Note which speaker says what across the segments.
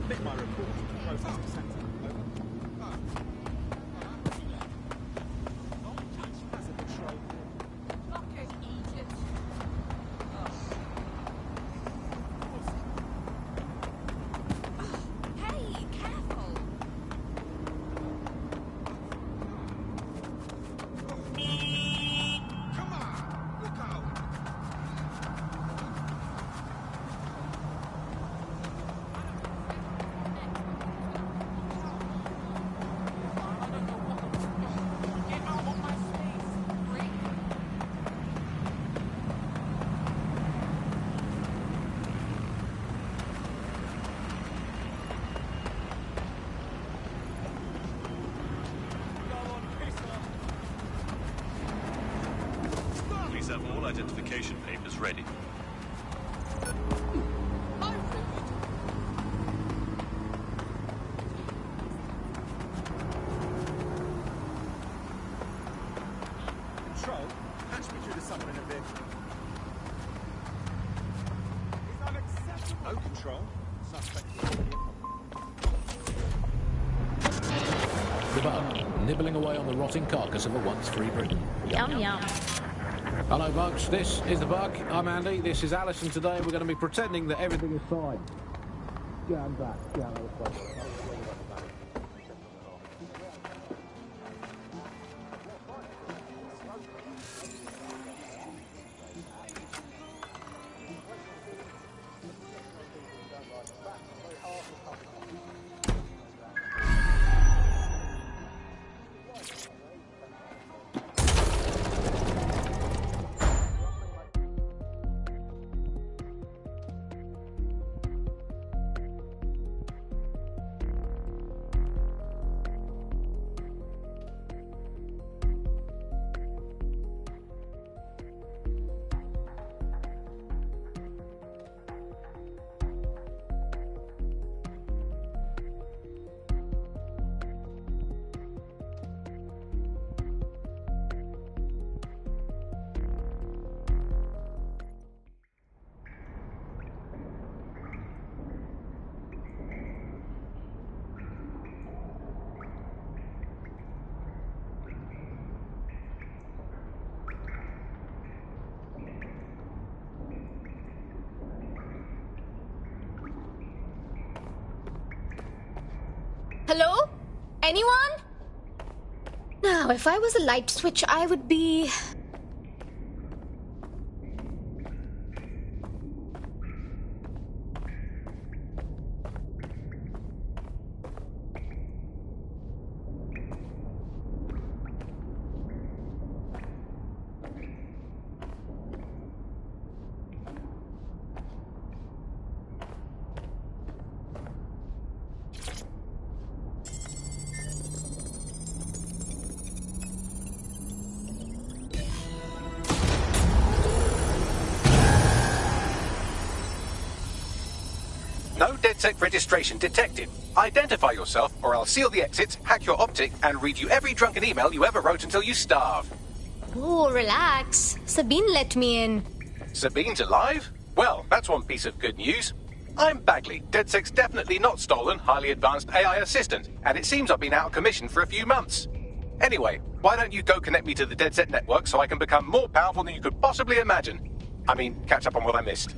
Speaker 1: submit my report to the processing centre.
Speaker 2: Identification papers ready.
Speaker 1: Control, patch me through to someone in a vehicle. It's unacceptable. No control. Suspect is
Speaker 3: The bug, nibbling away on the rotting carcass of a once free Britain.
Speaker 4: Yum yum.
Speaker 3: Hello, Bugs. This is the Bug. I'm Andy. This is Alison. Today we're going to be pretending that everything is fine. Stand back. Stand back.
Speaker 4: Hello? Anyone? Now, if I was a light switch, I would be...
Speaker 5: No DedSec registration detected. Identify yourself, or I'll seal the exits, hack your optic, and read you every drunken email you ever wrote until you starve.
Speaker 4: Oh, relax. Sabine let me in.
Speaker 5: Sabine's alive? Well, that's one piece of good news. I'm Bagley, DedSec's definitely not stolen, highly advanced AI assistant, and it seems I've been out of commission for a few months. Anyway, why don't you go connect me to the DedSec network so I can become more powerful than you could possibly imagine? I mean, catch up on what I missed.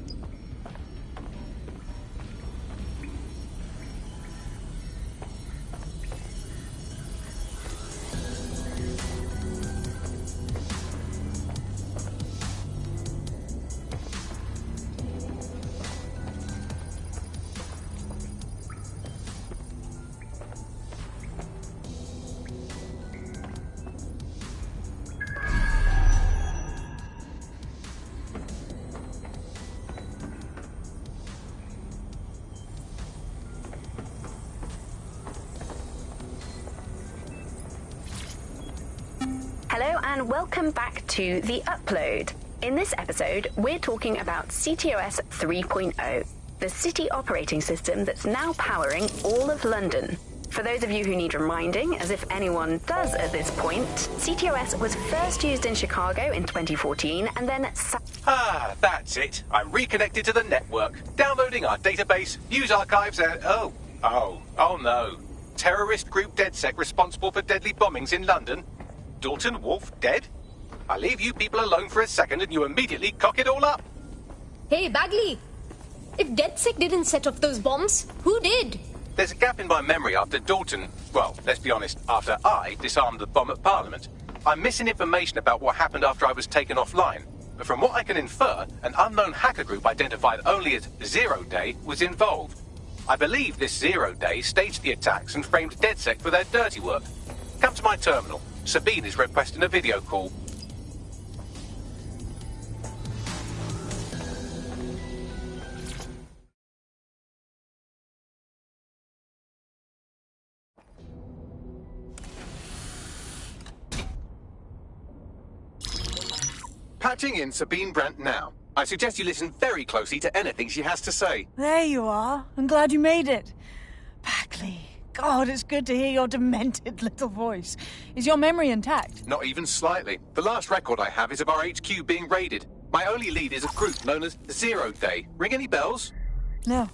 Speaker 6: Hello and welcome back to The Upload. In this episode, we're talking about CTOS 3.0, the city operating system that's now powering all of London. For those of you who need reminding, as if anyone does at this point, CTOS was first used in Chicago in 2014 and then... that's it. I'm reconnected to the network, downloading our database, news archives and... Oh,
Speaker 5: Oh no. Terrorist group DedSec responsible for deadly bombings in London? Dalton Wolf dead? I leave you people alone for a second and you immediately cock it all up.
Speaker 4: Hey, Bagley. If DedSec didn't set off those bombs, who did?
Speaker 5: There's a gap in my memory after Dalton, well, let's be honest, after I disarmed the bomb at Parliament. I'm missing information about what happened after I was taken offline. But from what I can infer, an unknown hacker group identified only as Zero Day was involved. I believe this 0 Day staged the attacks and framed DedSec for their dirty work. Come to my terminal. Sabine is requesting a video call. Patching in Sabine Brandt now. I suggest you listen very closely to anything she has to say.
Speaker 7: There you are. I'm glad you made it. Bagley, God, it's good to hear your demented little voice. Is your memory intact?
Speaker 5: Not even slightly. The last record I have is of our HQ being raided. My only lead is a group known as 0 Day. Ring any bells?
Speaker 7: No.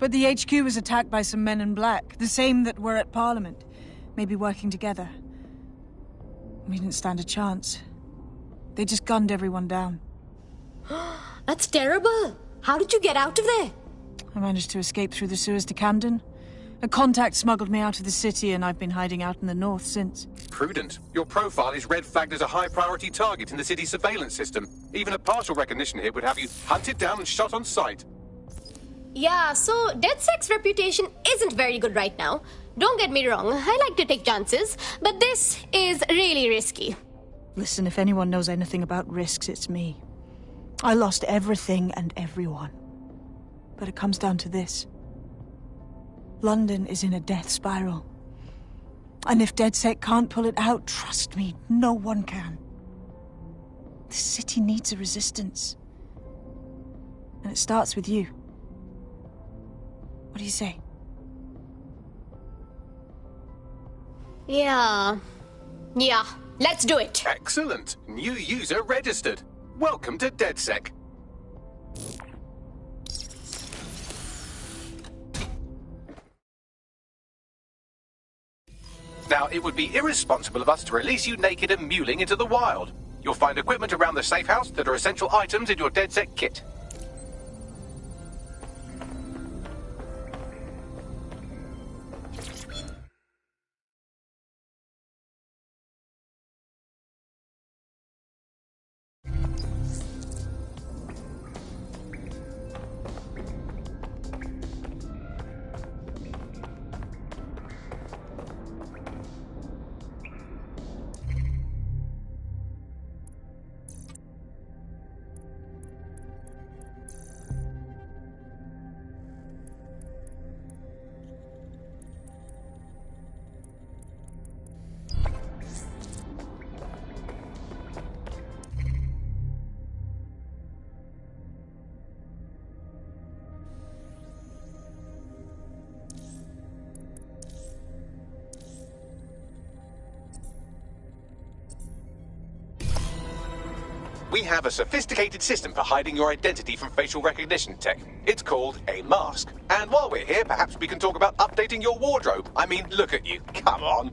Speaker 7: But the HQ was attacked by some men in black, the same that were at Parliament. Maybe working together. We didn't stand a chance. They just gunned everyone down.
Speaker 4: That's terrible. How did you get out of there?
Speaker 7: I managed to escape through the sewers to Camden. A contact smuggled me out of the city, and I've been hiding out in the north since.
Speaker 5: Prudent. Your profile is red flagged as a high-priority target in the city's surveillance system. Even a partial recognition hit would have you hunted down and shot on sight.
Speaker 4: Yeah, so DedSec's reputation isn't very good right now. Don't get me wrong, I like to take chances, but this is really risky.
Speaker 7: Listen, if anyone knows anything about risks, it's me. I lost everything and everyone. But it comes down to this. London is in a death spiral. And if DedSec can't pull it out, trust me, no one can. This city needs a resistance. And it starts with you. What do you say?
Speaker 4: Yeah, let's do it.
Speaker 5: Excellent. New user registered. Welcome to DedSec. Now, it would be irresponsible of us to release you naked and mewling into the wild. You'll find equipment around the safe house that are essential items in your DedSec kit. We have a sophisticated system for hiding your identity from facial recognition tech. It's called a mask. And while we're here, perhaps we can talk about updating your wardrobe. I mean, look at you. Come on.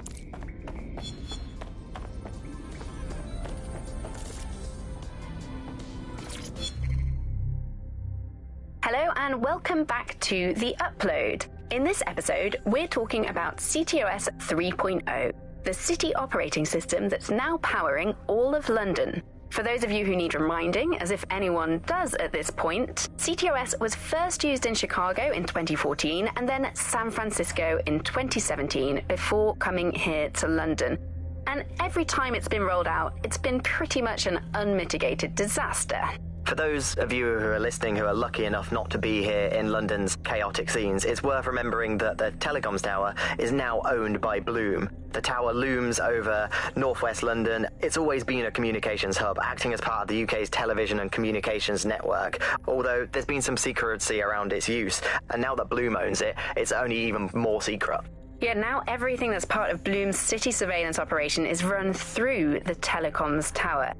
Speaker 6: Hello and welcome back to The Upload. In this episode, we're talking about CTOS 3.0, the city operating system that's now powering all of London. For those of you who need reminding, as if anyone does at this point, CTOS was first used in Chicago in 2014 and then San Francisco in 2017 before coming here to London. And every time it's been rolled out, it's been pretty much an unmitigated disaster.
Speaker 8: For those of you who are listening who are lucky enough not to be here in London's chaotic scenes, it's worth remembering that the telecoms tower is now owned by Bloom. The tower looms over northwest London. It's always been a communications hub, acting as part of the UK's television and communications network, although there's been some secrecy around its use, and now that Bloom owns it, it's only even more secret.
Speaker 6: Yeah, now everything that's part of Bloom's city surveillance operation is run through the telecoms tower.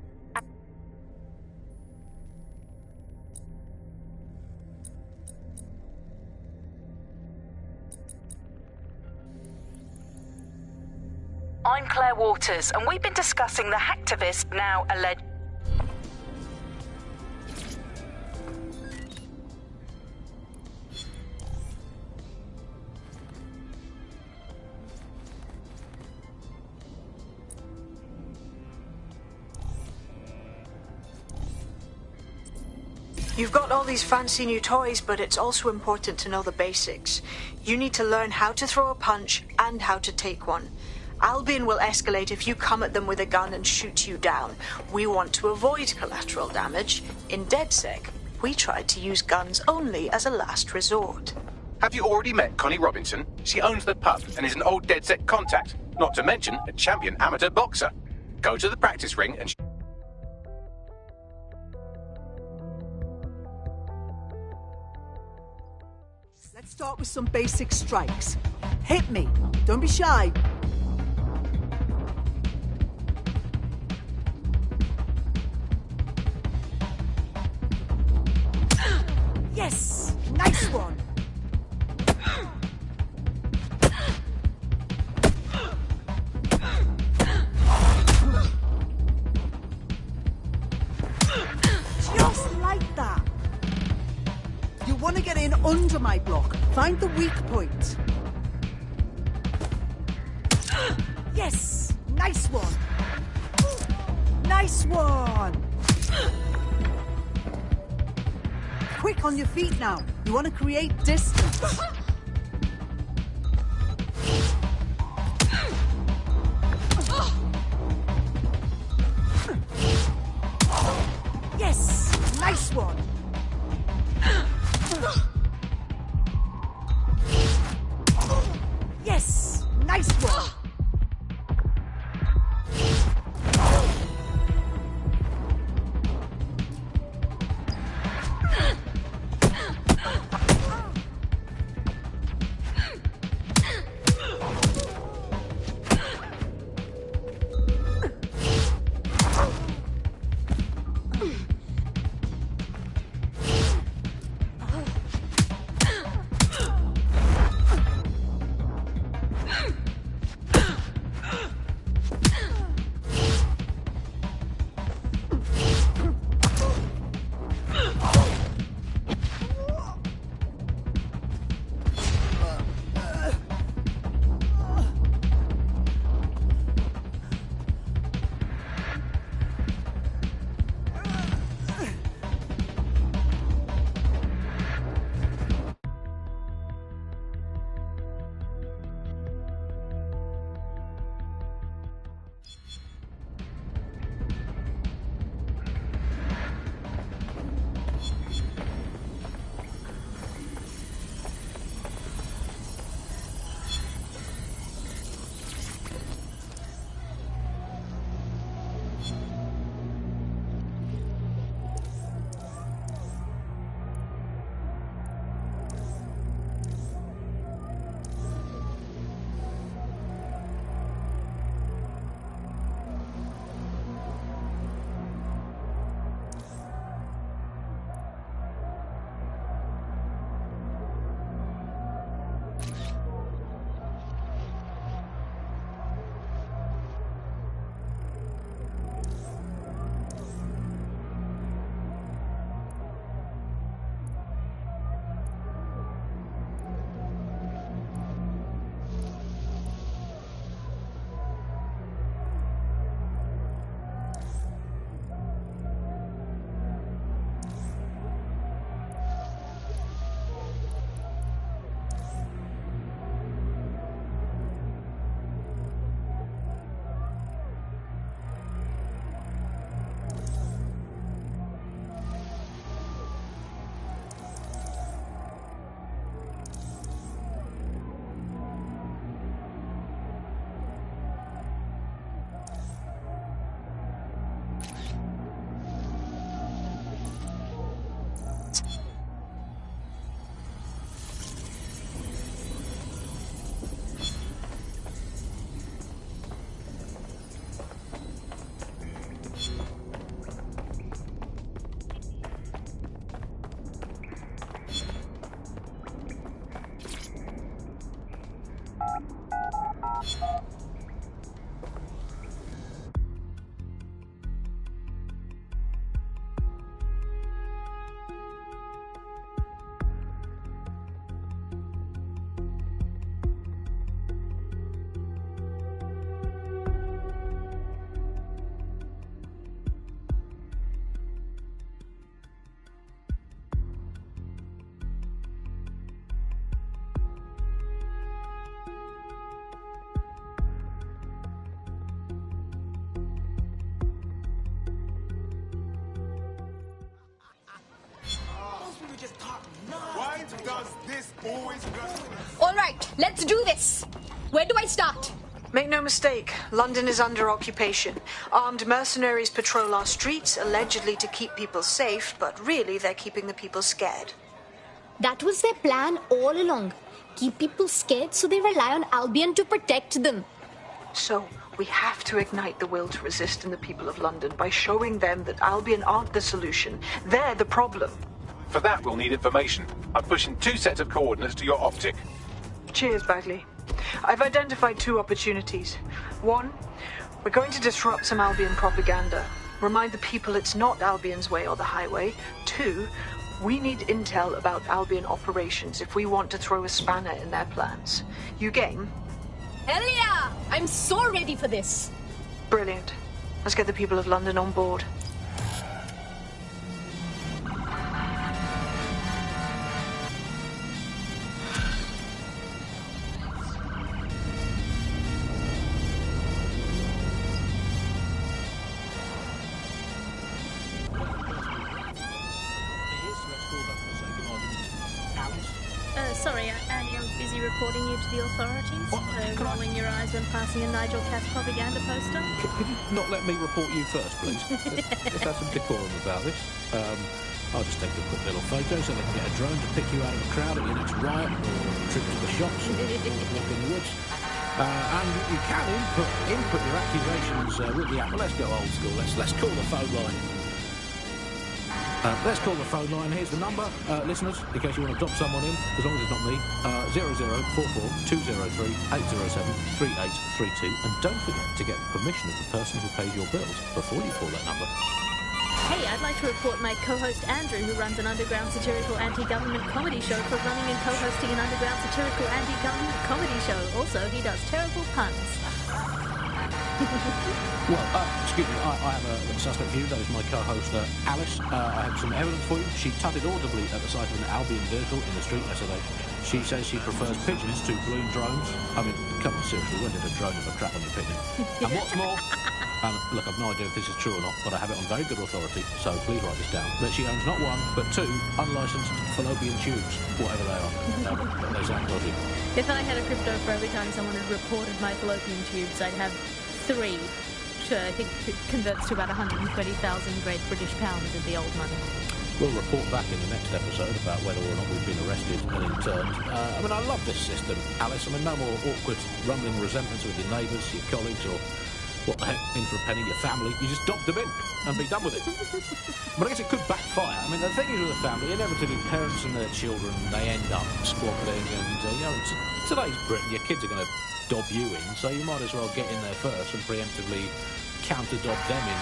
Speaker 9: I'm Claire Waters, and we've been discussing the hacktivist now alleged.
Speaker 7: You've got all these fancy new toys, but it's also important to know the basics. You need to learn how to throw a punch and how to take one. Albion will escalate if you come at them with a gun and shoot you down. We want to avoid collateral damage. In DedSec, we tried to use guns only as a last resort.
Speaker 5: Have you already met Connie Robinson? She owns the pub and is an old DedSec contact, not to mention a champion amateur boxer. Go to the practice ring and...
Speaker 10: Let's start with some basic strikes. Hit me. Don't be shy. Yes! Nice one! Just like that. You want to get in under my block. Find the weak point. Yes! Nice one! Nice one! Quick on your feet now. You want to create distance. Yes! Nice one! Yes! Nice one!
Speaker 1: Why does this always go?
Speaker 4: All right, let's do this. Where do I start?
Speaker 7: Make no mistake, London is under occupation. Armed mercenaries patrol our streets, allegedly to keep people safe, but really they're keeping the people scared.
Speaker 4: That was their plan all along. Keep people scared so they rely on Albion to protect them.
Speaker 7: So, we have to ignite the will to resist in the people of London by showing them that Albion aren't the solution. They're the problem.
Speaker 5: For that, we'll need information. I'm pushing 2 sets of coordinates to your optic.
Speaker 7: Cheers, Bagley. I've identified 2 opportunities. 1, we're going to disrupt some Albion propaganda. Remind the people it's not Albion's way or the highway. 2, we need intel about Albion operations if we want to throw a spanner in their plans. You game?
Speaker 4: Hell yeah! I'm so ready for this.
Speaker 7: Brilliant. Let's get the people of London on board.
Speaker 11: Sorry, Annie, I was busy reporting you to the authorities. Rolling your eyes when passing a Nigel Cass propaganda poster.
Speaker 3: Could you not let me report you first, please? Let's have some decorum about this. I'll just take a quick little photo so they can get a drone to pick you out of a crowd at your next riot or trip to the shops or walk in the woods. And you can input your accusations with the app. Well, let's go old school. Let's call the phone line. Let's call the phone line. Here's the number, listeners, in case you want to drop someone in, as long as it's not me. 0044 203 807 3832. And don't forget to get permission of the person who pays your bills before you call that number.
Speaker 11: Hey, I'd like to report my co-host Andrew, who runs an underground satirical anti-government comedy show, for running and co-hosting an underground satirical anti-government comedy show. Also, he does terrible puns.
Speaker 3: Well, excuse me, I have a suspect for you. That is my co-host, Alice. I have some evidence for you. She tutted audibly at the sight of an Albion vehicle in the street yesterday. She says she prefers pigeons to balloon drones. I mean, come on, seriously, when did a drone ever crap on your picnic? And what's more, and look, I've no idea if this is true or not, but I have it on very good authority, so please write this down, that she owns not 1, but 2 unlicensed fallopian tubes, whatever they are. But they sound dodgy.
Speaker 11: If I had a crypto for every time someone had reported my fallopian tubes, I'd have 3. Sure, I think it converts to about 120,000 Great British pounds of the old money.
Speaker 3: We'll report back in the next episode about whether or not we've been arrested and interned. I mean, I love this system, Alice. I mean, no more awkward, rumbling resentments with your neighbours, your colleagues, or what the heck, in for a penny, your family. You just dob them in and be done with it. But I guess it could backfire. I mean, the thing is with a family, inevitably parents and their children, they end up squabbling, and, you know, today's Britain, your kids are going to dob you in, so you might as well get in there first and preemptively counter-dob them in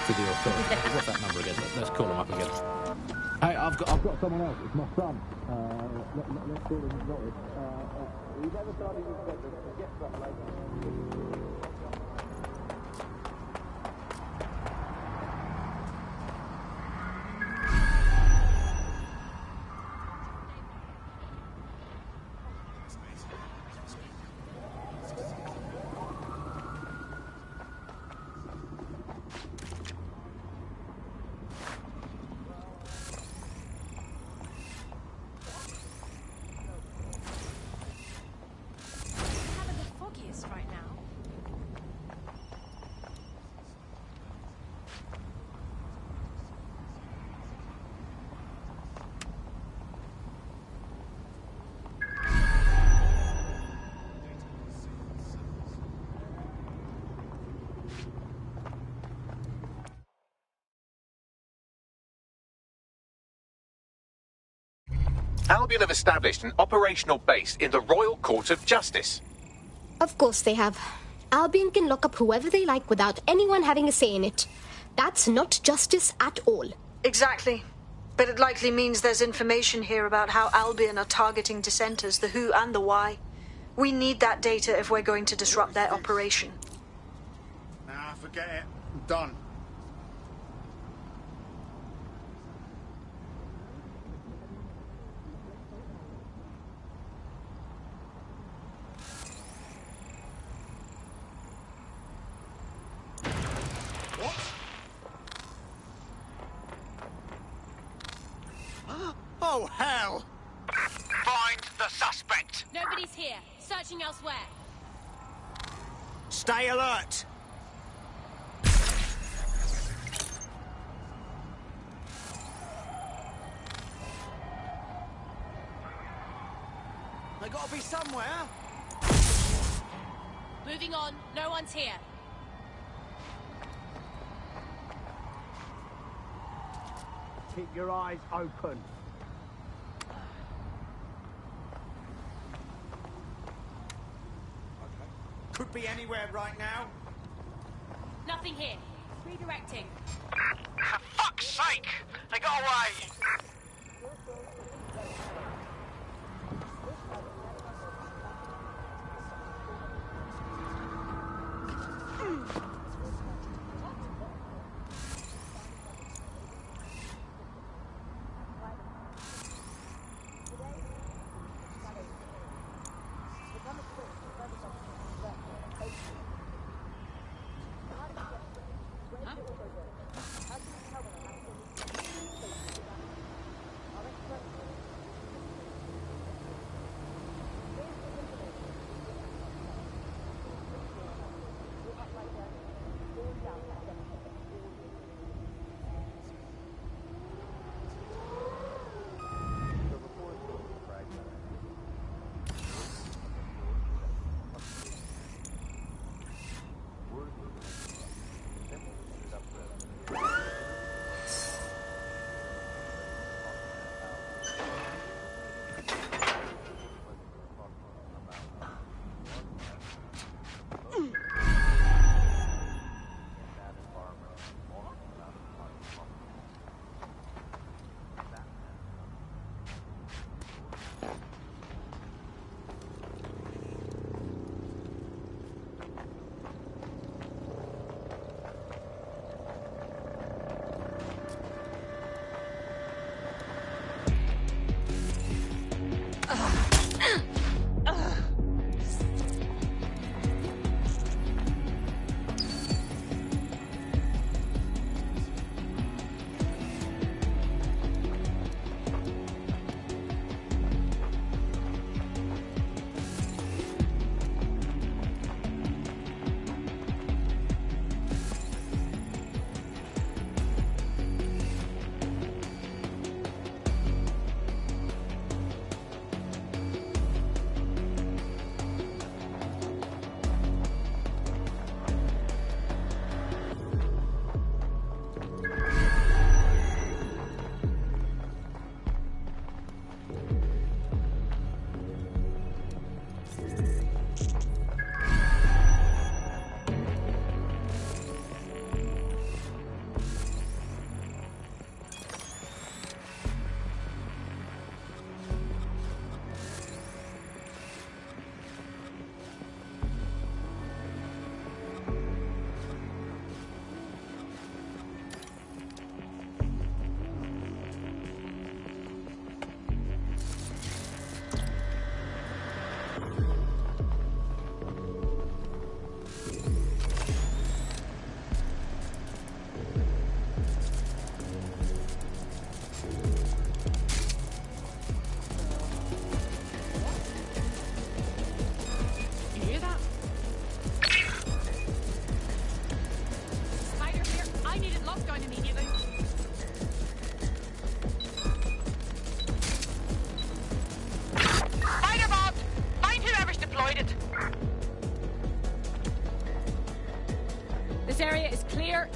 Speaker 3: to the authorities. What's that number again? Let's call them up again. Hey, I've got someone else. It's my son. Let's call him Norris. He's ever started his bedroom. Get that later.
Speaker 5: Albion have established an operational base in the Royal Court of Justice.
Speaker 4: Of course they have. Albion can lock up whoever they like without anyone having a say in it. That's not justice at all.
Speaker 7: Exactly. But it likely means there's information here about how Albion are targeting dissenters, the who and the why. We need that data if we're going to disrupt their operation.
Speaker 1: Nah, forget it. I'm done. Oh, hell!
Speaker 12: Find the suspect!
Speaker 4: Nobody's here. Searching elsewhere.
Speaker 1: Stay alert! They gotta be somewhere.
Speaker 4: Moving on. No one's here.
Speaker 1: Keep your eyes open. Could be anywhere right now.
Speaker 4: Nothing here. Redirecting.
Speaker 12: For fuck's sake! They got away!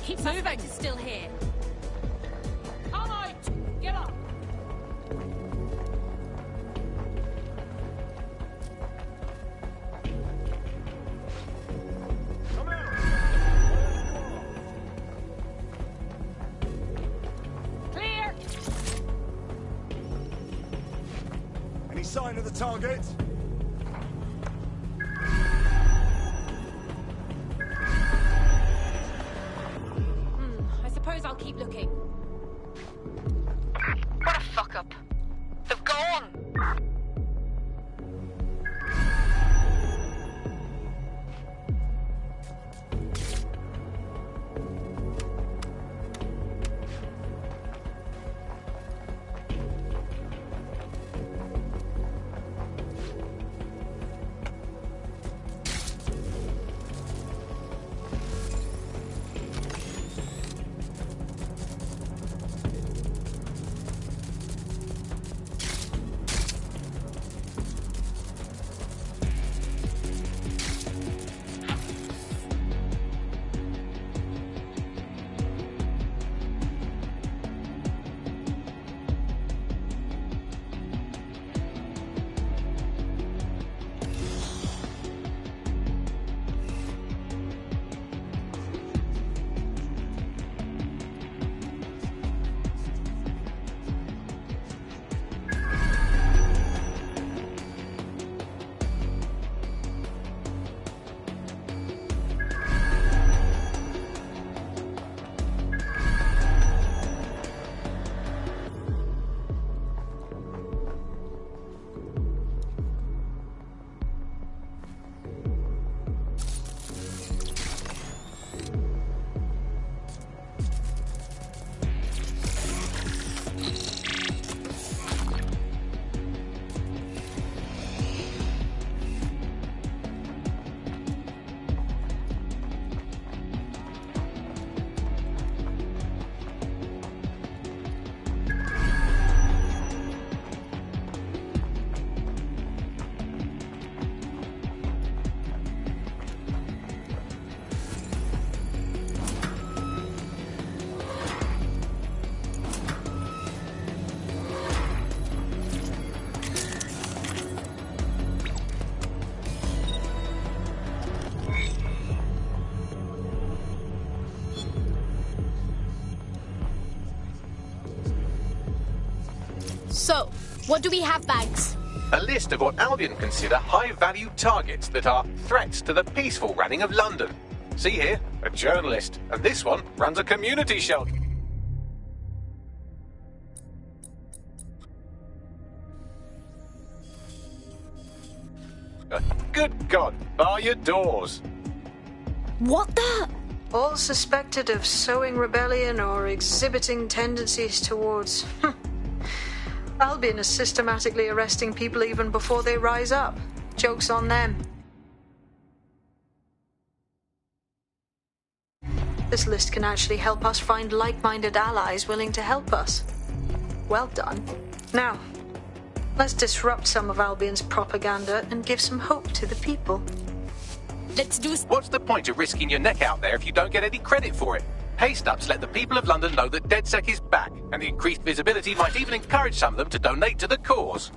Speaker 4: Keep moving. Is still here. All right, get up.
Speaker 1: Come out.
Speaker 4: Clear.
Speaker 1: Any sign of the target?
Speaker 4: I'll keep looking.
Speaker 9: What a fuck up. They've gone.
Speaker 4: So, what do we have, Bags?
Speaker 5: A list of what Albion consider high-value targets that are threats to the peaceful running of London. See here, a journalist, and this one runs a community shelter. Good God, bar your doors.
Speaker 4: What the?
Speaker 7: All suspected of sowing rebellion or exhibiting tendencies towards... Albion is systematically arresting people even before they rise up. Joke's on them. This list can actually help us find like-minded allies willing to help us. Well done. Now, let's disrupt some of Albion's propaganda and give some hope to the people.
Speaker 4: Let's do...
Speaker 5: What's the point of risking your neck out there if you don't get any credit for it? Pay stubs let the people of London know that DedSec is back, and the increased visibility might even encourage some of them to donate to the cause.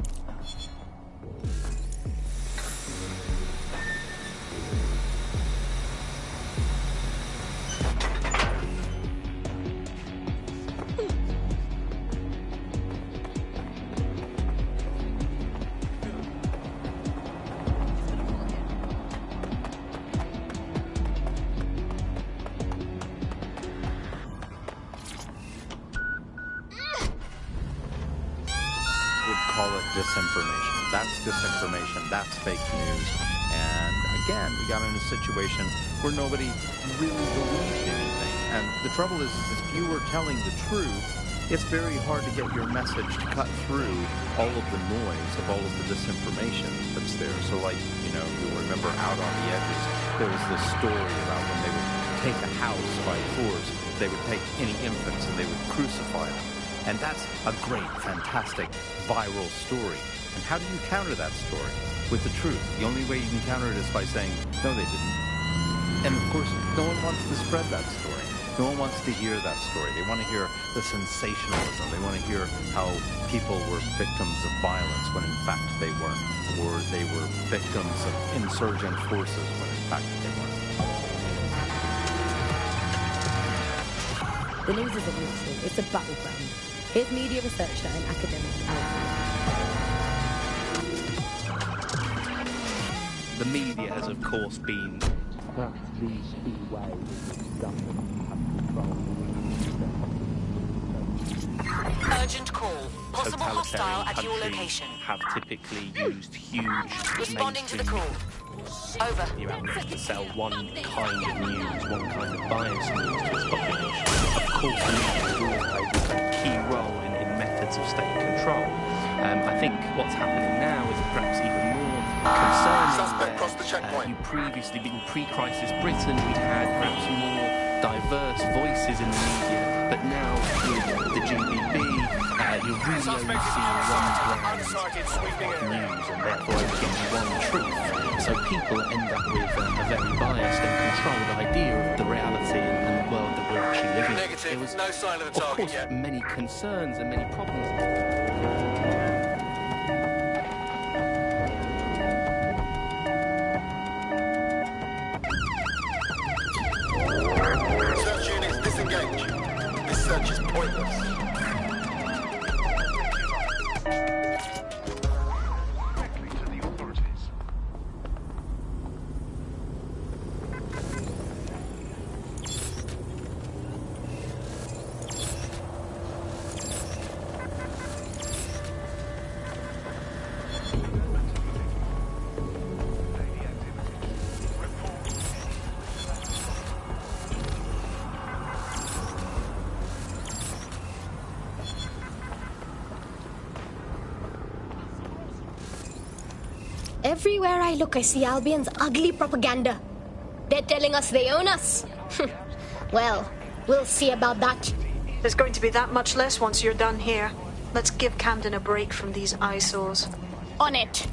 Speaker 13: Disinformation. That's disinformation. That's fake news. And again, we got in a situation where nobody really believed anything. And the trouble is if you were telling the truth, it's very hard to get your message to cut through all of the noise of all of the disinformation that's there. So like, you'll remember Out on the Edges, there was this story about when they would take a house by force, they would take any infants and they would crucify them. And that's a great, fantastic, viral story. And how do you counter that story? With the truth. The only way you can counter it is by saying, no, they didn't. And of course, no one wants to spread that story. No one wants to hear that story. They want to hear the sensationalism. They want to hear how people were victims of violence when in fact they weren't. Or they were victims of insurgent forces when in fact they weren't.
Speaker 14: The news isn't neutral, it's a battleground. Here's media researcher and academic Alfie.
Speaker 15: The media has, of course, been... That's the key way government have control.
Speaker 9: Urgent call. Possible hostile at your location.
Speaker 15: Have typically used huge...
Speaker 9: Responding to the call. Over.
Speaker 15: Your outlets to sell one kind of news, one kind of biased news to its population. Of course, the media has always played a key role in methods of state control. I think what's happening now is perhaps even more concerning.
Speaker 1: Suspect crossed the checkpoint.
Speaker 15: You previously, in pre-crisis Britain, we'd had perhaps more diverse voices in the media, but now with the GBB, you're really only seeing one brand of news, and therefore only getting one truth. So people end up with a very biased and controlled idea of the reality and the world that we're actually living in.
Speaker 1: Negative.
Speaker 15: There was,
Speaker 1: no sign of the target
Speaker 15: course,
Speaker 1: yet.
Speaker 15: many concerns and many problems.
Speaker 1: Search units disengage. This search is pointless.
Speaker 4: Everywhere I look, I see Albion's ugly propaganda. They're telling us they own us. Well, we'll see about that.
Speaker 7: There's going to be that much less once you're done here. Let's give Camden a break from these eyesores.
Speaker 4: On it.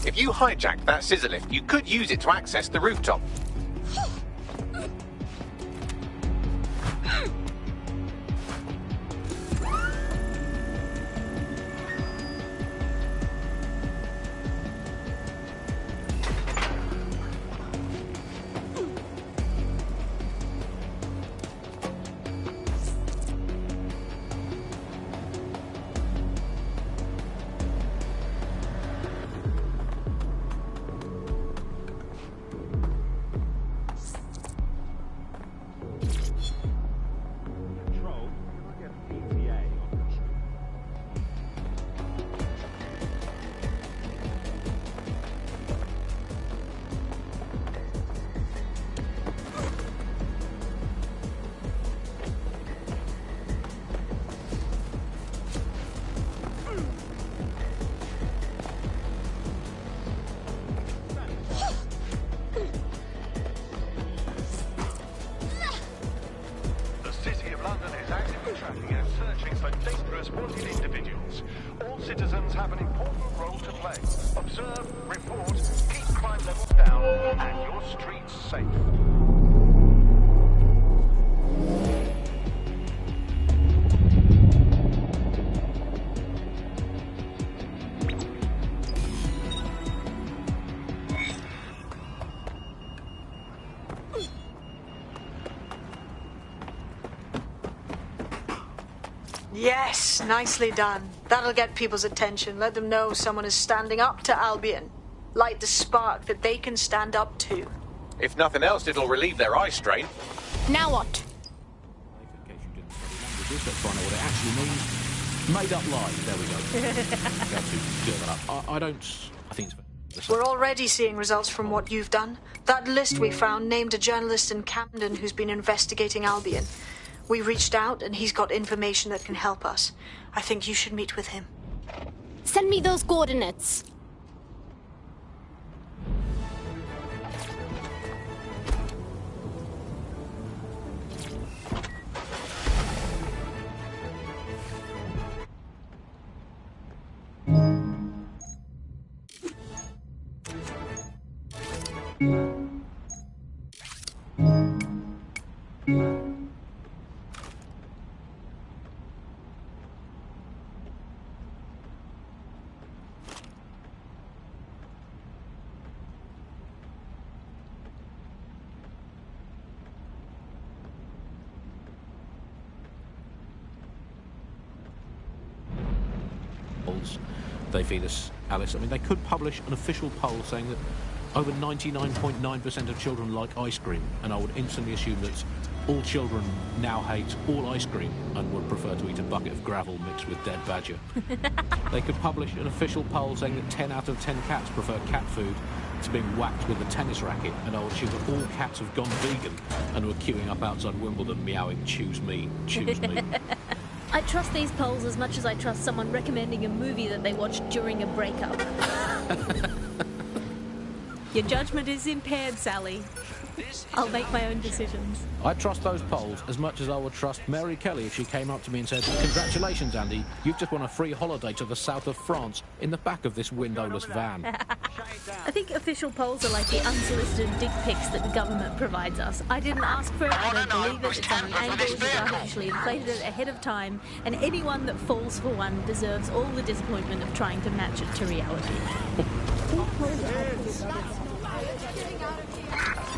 Speaker 5: If you hijacked that scissor lift, you could use it to access the rooftop.
Speaker 12: Citizens have an important role to play. Observe, report, keep crime levels down, and your streets safe.
Speaker 7: Yes, nicely done. That'll get people's attention. Let them know someone is standing up to Albion. Light the spark that they can stand up to.
Speaker 5: If nothing else, it'll relieve their eye strain.
Speaker 4: Now what?
Speaker 3: In case you didn't study languages, let's find out what it actually means. Made up lies. There we go. Go to clear that up. I think it's...
Speaker 7: We're already seeing results from what you've done. That list we found named a journalist in Camden who's been investigating Albion. We reached out, and he's got information that can help us. I think you should meet with him.
Speaker 4: Send me those coordinates.
Speaker 3: They feed us, Alice. I mean, they could publish an official poll saying that over 99.9% of children like ice cream, and I would instantly assume that all children now hate all ice cream and would prefer to eat a bucket of gravel mixed with dead badger. They could publish an official poll saying that 10 out of 10 cats prefer cat food to being whacked with a tennis racket, and I would assume that all cats have gone vegan and were queuing up outside Wimbledon meowing, choose me, choose me.
Speaker 11: I trust these polls as much as I trust someone recommending a movie that they watched during a breakup.
Speaker 16: Your judgment is impaired, Sally.
Speaker 11: I'll make my own decisions.
Speaker 3: I trust those polls as much as I would trust Mary Kelly if she came up to me and said, "Congratulations, Andy, you've just won a free holiday to the south of France in the back of this windowless van."
Speaker 11: I think official polls are like the unsolicited dick pics that the government provides us. I didn't ask for it, I don't believe it, it's on an angle that artificially inflated it ahead of time, and anyone that falls for one deserves all the disappointment of trying to match it to reality.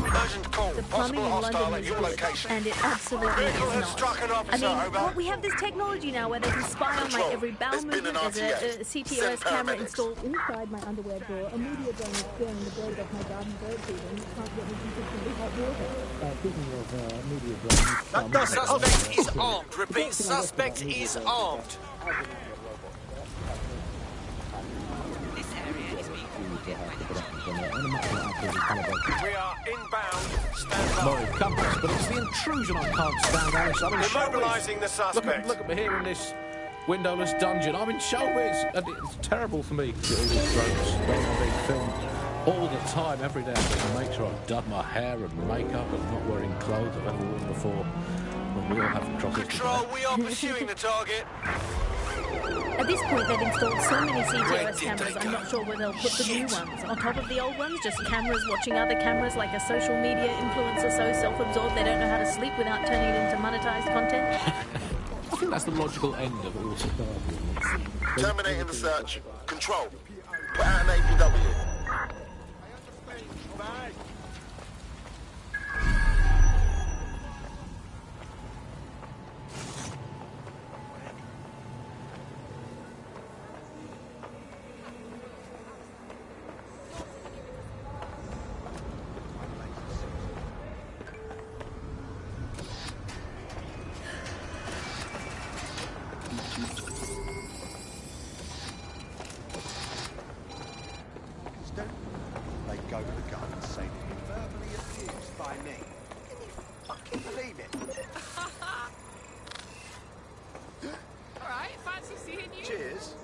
Speaker 12: Urgent call.
Speaker 11: The plumbing in London is good, and it absolutely is not. I mean, we have this technology now where they can spy on my every bowel movement. There's a CTOS camera installed inside my underwear drawer. A media drone is scaring the birds off my garden bird feeding. Can't get me consistently hot water.
Speaker 3: Speaking of media drones...
Speaker 17: The suspect is armed. Repeat, suspect is armed.
Speaker 12: We are inbound. Stand by.
Speaker 3: Moral compass, but it's the intrusion I can't stand, Alice. I'm in
Speaker 12: Immobilising the suspect.
Speaker 3: Look at me here in this windowless dungeon. I'm in showbiz, and it's terrible for me. All these tropes, they're being filmed all the time, every day. I have to make sure I've done my hair and makeup and not wearing clothes I've ever worn before. When we all have crosses.
Speaker 17: Control, we are pursuing the target.
Speaker 11: At this point, they've installed so many CTOS cameras, I'm not sure where they'll put the new ones. On top of the old ones, just cameras watching other cameras like a social media influencer so self-absorbed they don't know how to sleep without turning it into monetized content.
Speaker 3: I think that's the logical end of all society.
Speaker 18: Terminating the search. Control. Put out an APW.
Speaker 1: They go to the gun and say they've been verbally abused by me. Can you fucking believe it?
Speaker 19: Alright, fancy seeing you.
Speaker 1: Cheers.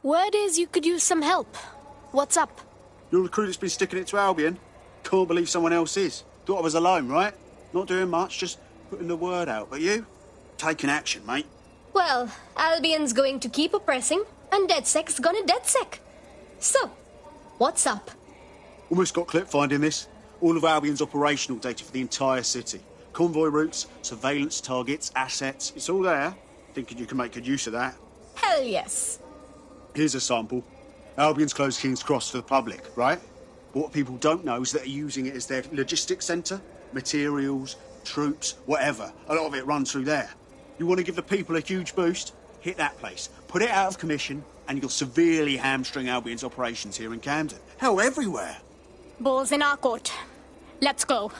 Speaker 4: Word is you could use some help. What's up?
Speaker 20: You're the crew that's been sticking it to Albion. Can't believe someone else is. Thought I was alone, right? Not doing much, just putting the word out. But you? Taking action, mate.
Speaker 4: Well, Albion's going to keep oppressing, and DedSec's gonna DedSec. So, what's up?
Speaker 20: Almost got clip finding this. All of Albion's operational data for the entire city. Convoy routes, surveillance targets, assets. It's all there. Thinking you can make good use of that.
Speaker 4: Hell yes.
Speaker 20: Here's a sample. Albion's closed King's Cross to the public, right? But what people don't know is that they're using it as their logistics centre. Materials, troops, whatever. A lot of it runs through there. You want to give the people a huge boost? Hit that place. Put it out of commission, and you'll severely hamstring Albion's operations here in Camden. Hell, everywhere.
Speaker 4: Balls in our court. Let's go.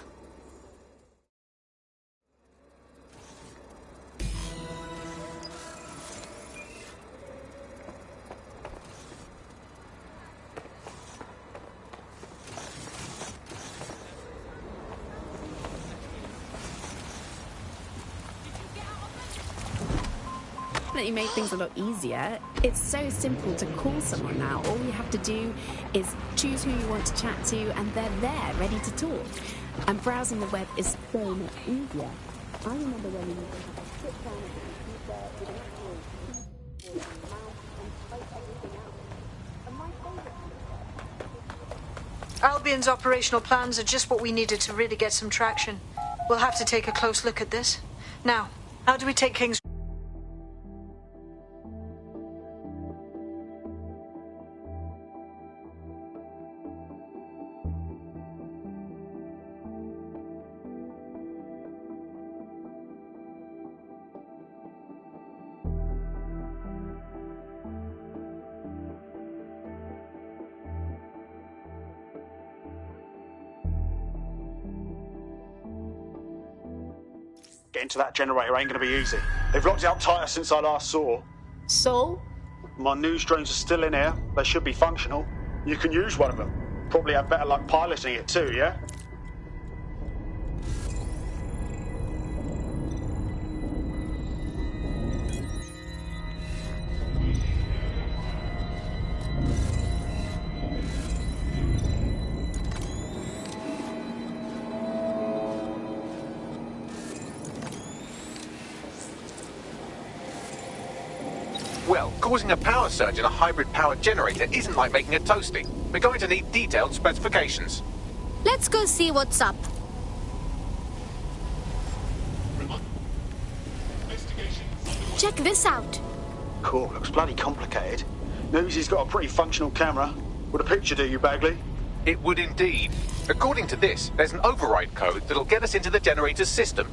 Speaker 6: Definitely made things a lot easier. It's so simple to call someone now. All you have to do is choose who you want to chat to, and they're there, ready to talk. And browsing the web is so much easier. I remember when we used to have to sit down at the computer with an actual keyboard and mouse and type everything out. And my favourite...
Speaker 7: Albion's operational plans are just what we needed to really get some traction. We'll have to take a close look at this. Now, how do we take King's...
Speaker 20: Getting to that generator ain't going to be easy. They've locked it up tighter since I last saw.
Speaker 4: So?
Speaker 20: My news drones are still in here. They should be functional. You can use one of them. Probably have better luck piloting it too, yeah?
Speaker 5: Well, causing a power surge in a hybrid-powered generator isn't like making a toasty. We're going to need detailed specifications.
Speaker 4: Let's go see what's up. Check this out.
Speaker 20: Cool, looks bloody complicated. News he's got a pretty functional camera. Would a picture do you, Bagley?
Speaker 5: It would indeed. According to this, there's an override code that'll get us into the generator's system.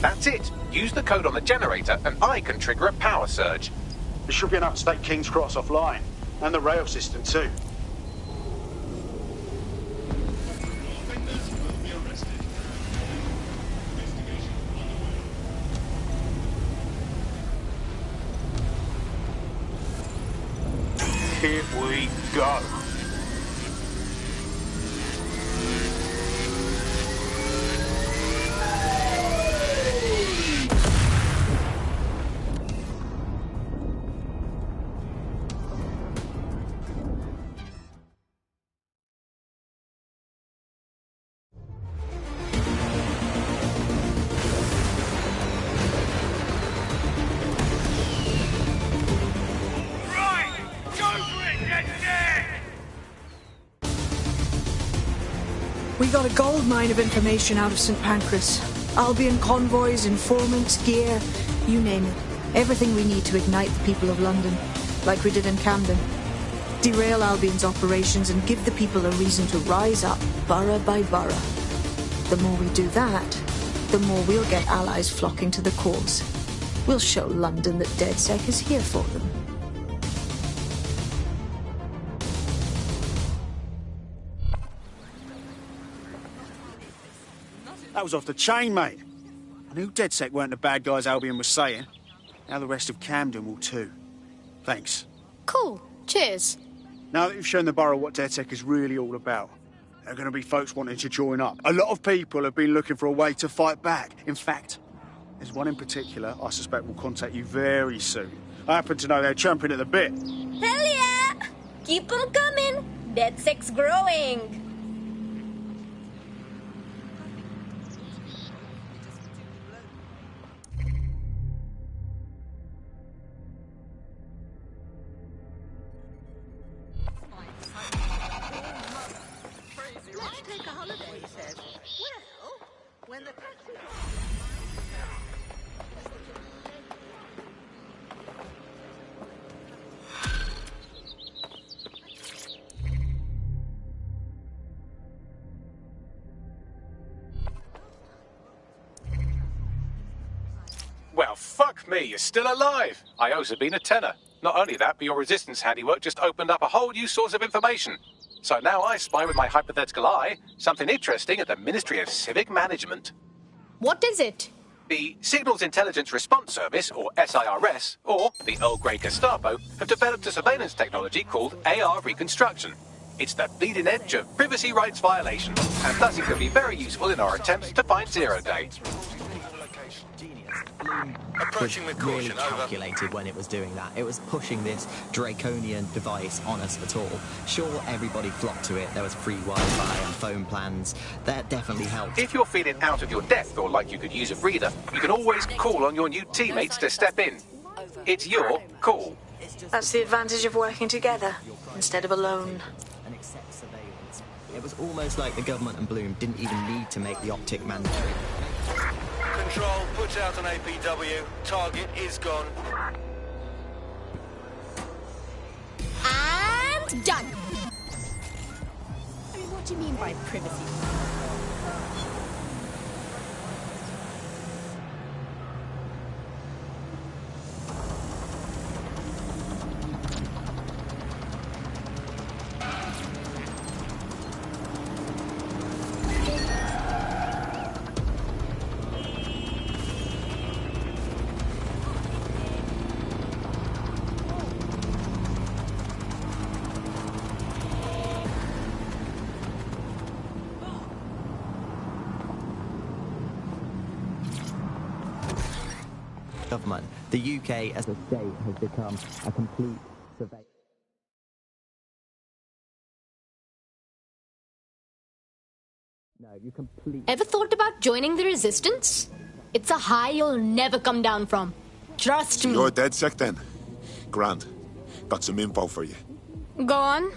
Speaker 5: That's it. Use the code on the generator and I can trigger a power surge.
Speaker 20: There should be enough to take King's Cross offline. And the rail system too. Here we go.
Speaker 7: We got a gold mine of information out of St. Pancras. Albion convoys, informants, gear, you name it. Everything we need to ignite the people of London, like we did in Camden. Derail Albion's operations and give the people a reason to rise up, borough by borough. The more we do that, the more we'll get allies flocking to the cause. We'll show London that DedSec is here for them.
Speaker 20: That was off the chain, mate. I knew DedSec weren't the bad guys Albion was saying. Now the rest of Camden will too. Thanks.
Speaker 4: Cool. Cheers.
Speaker 20: Now that you've shown the borough what DedSec is really all about, there are going to be folks wanting to join up. A lot of people have been looking for a way to fight back. In fact, there's one in particular I suspect will contact you very soon. I happen to know they're champing at the bit.
Speaker 4: Hell yeah! Keep them coming. DedSec's growing.
Speaker 5: Well, fuck me, you're still alive. I owe Sabine a tenner. Not only that, but your resistance handiwork just opened up a whole new source of information. So now I spy with my hypothetical eye something interesting at the Ministry of Civic Management.
Speaker 4: What is it?
Speaker 5: The Signals Intelligence Response Service, or SIRS, or the Earl Grey Gestapo, have developed a surveillance technology called AR Reconstruction. It's the bleeding edge of privacy rights violation, and thus it can be very useful in our attempts to find Zero Day.
Speaker 8: Approaching with caution, really calculated when it was doing that. It was pushing this draconian device on us at all. Sure, everybody flocked to it. There was free Wi-Fi and phone plans. That definitely helped.
Speaker 5: If you're feeling out of your depth or like you could use a breather, you can always call on your new teammates to step in. It's your call.
Speaker 7: That's the advantage of working together instead of alone.
Speaker 8: And accept surveillance. It was almost like the government and Bloom didn't even need to make the optic mandatory.
Speaker 12: Control, put out an APW. Target is gone.
Speaker 4: And done.
Speaker 14: I mean, what do you mean by privacy?
Speaker 8: Government. The UK as a state has become a complete surveillance. No, you completely...
Speaker 4: Ever thought about joining the resistance? It's a high you'll never come down from. Trust me.
Speaker 18: You're DedSec then? Grand. Got some info for you.
Speaker 4: Go on.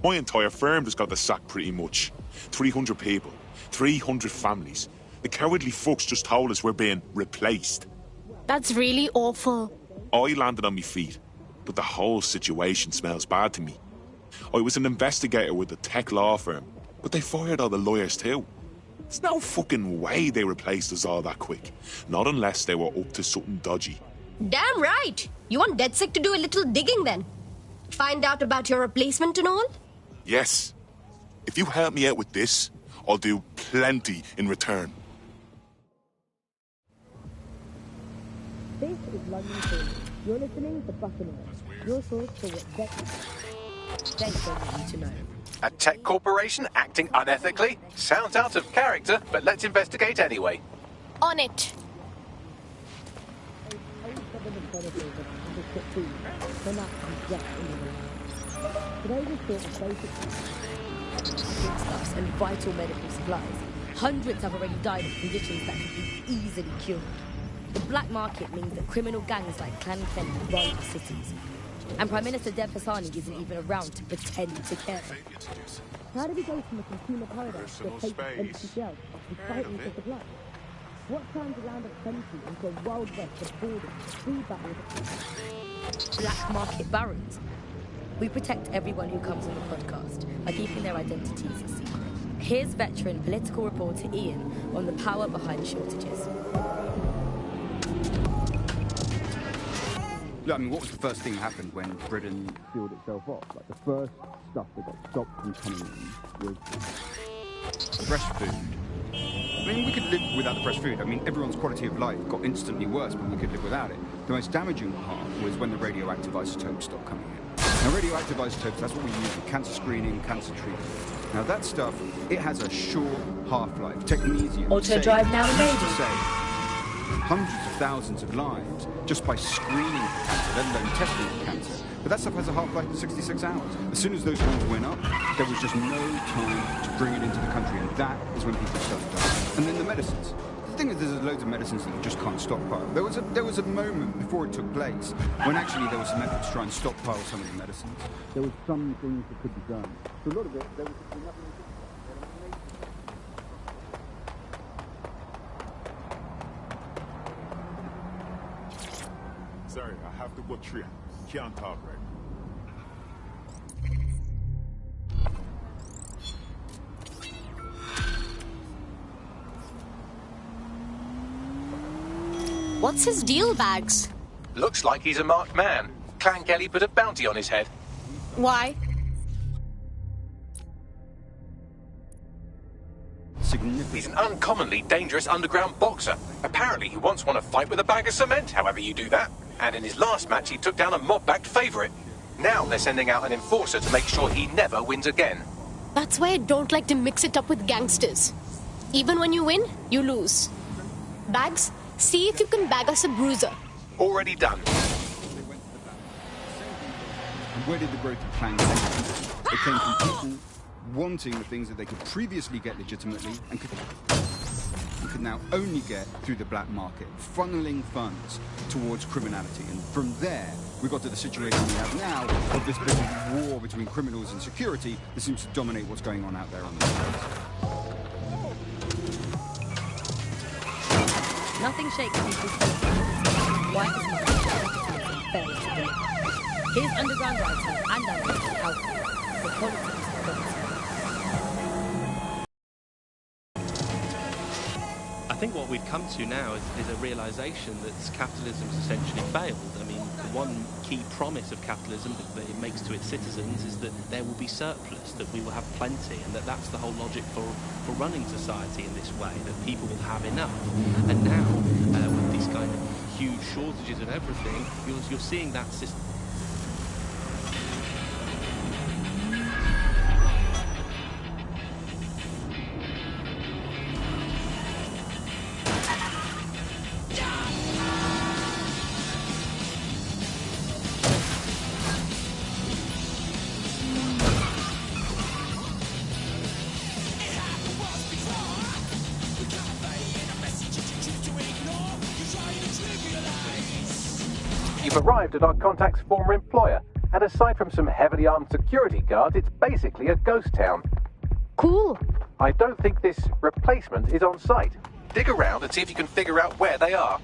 Speaker 18: My entire firm just got the sack pretty much. 300 people. 300 families. The cowardly fucks just told us we're being replaced.
Speaker 4: That's really awful.
Speaker 18: I landed on my feet, but the whole situation smells bad to me. I was an investigator with a tech law firm, but they fired all the lawyers too. There's no fucking way they replaced us all that quick. Not unless they were up to something dodgy.
Speaker 4: Damn right! You want DedSec to do a little digging then? Find out about your replacement and all?
Speaker 18: Yes. If you help me out with this, I'll do plenty in return.
Speaker 14: This is London Calling. You're listening to Buccaneers, your source for what vets don't need to know.
Speaker 5: A tech corporation acting unethically? Sounds out of character, but let's investigate anyway.
Speaker 4: On it.
Speaker 14: Today we thought of basic foodstuffs and vital medical supplies. Hundreds have already died of conditions that could be easily cured. The black market means that criminal gangs like Clan Kenny run the cities. And Prime Minister Dev Hassani isn't even around to pretend to care. How do we go from a consumer paradise to a place of empty shelves and fighting for supply? What turns a land of plenty into a wild west of borders, food battles, black market barons? We protect everyone who comes on the podcast by keeping their identities a secret. Here's veteran political reporter Ian on the power behind shortages.
Speaker 21: Look, I mean, what was the first thing that happened when Britain sealed itself off? Like, the first stuff that got stopped from coming in was fresh food. I mean, we could live without the fresh food. I mean, everyone's quality of life got instantly worse, but we could live without it. The most damaging part was when the radioactive isotopes stopped coming in. Now, radioactive isotopes, that's what we use for cancer screening, cancer treatment. Now, that stuff, it has a short half-life. Technetium.
Speaker 14: Auto drive now enabled.
Speaker 21: Hundreds of thousands of lives just by screening for cancer, let alone testing for cancer. But that stuff has a half-life of 66 hours. As soon as those ones went up, there was just no time to bring it into the country, and that is when people started dying. And then the medicines. The thing is, there's loads of medicines that you just can't stockpile. There was a moment before it took place when actually there was some effort to try and stockpile some of the medicines. There was some things that could be done. So a lot of it, there was nothing.
Speaker 18: Sorry, I have to go trip. Can't talk right now.
Speaker 4: What's his deal, Bags?
Speaker 5: Looks like he's a marked man. Clan Kelly put a bounty on his head.
Speaker 4: Why?
Speaker 5: He's an uncommonly dangerous underground boxer. Apparently he once won a fight with a bag of cement, however you do that. And in his last match he took down a mob-backed favourite. Now they're sending out an enforcer to make sure he never wins again.
Speaker 4: That's why I don't like to mix it up with gangsters. Even when you win, you lose. Bags, see if you can bag us a bruiser.
Speaker 5: Already done.
Speaker 21: And where did the growth of clans come from? It came from people wanting the things that they could previously get legitimately and could now only get through the black market, funneling funds towards criminality. And from there, we got to the situation we have now of this bit of war between criminals and security that seems to dominate what's going on out there on the streets.
Speaker 14: Nothing shakes people's faith. White is not fair to deliver. Here's underground writer and analyst Alfred, the politics of
Speaker 15: I think what we've come to now is a realisation that capitalism's essentially failed. I mean, the one key promise of capitalism that it makes to its citizens is that there will be surplus, that we will have plenty, and that's the whole logic for running society in this way, that people will have enough. And now, with these kind of huge shortages and everything, you're seeing that system.
Speaker 5: You've arrived at our contact's former employer, and aside from some heavily armed security guards, it's basically a ghost town.
Speaker 4: Cool.
Speaker 5: I don't think this replacement is on site. Dig around and see if you can figure out where they are.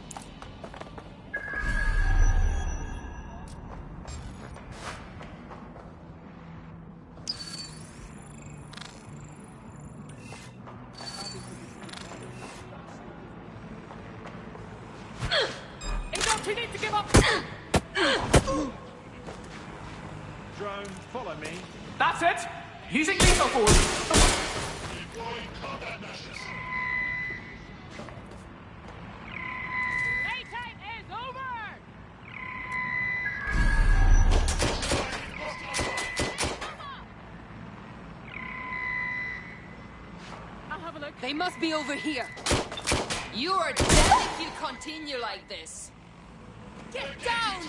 Speaker 19: That's it! Using lethal force! Playtime is over! I'll have a look.
Speaker 2: They must be over here. You are dead if you continue like this. Get down!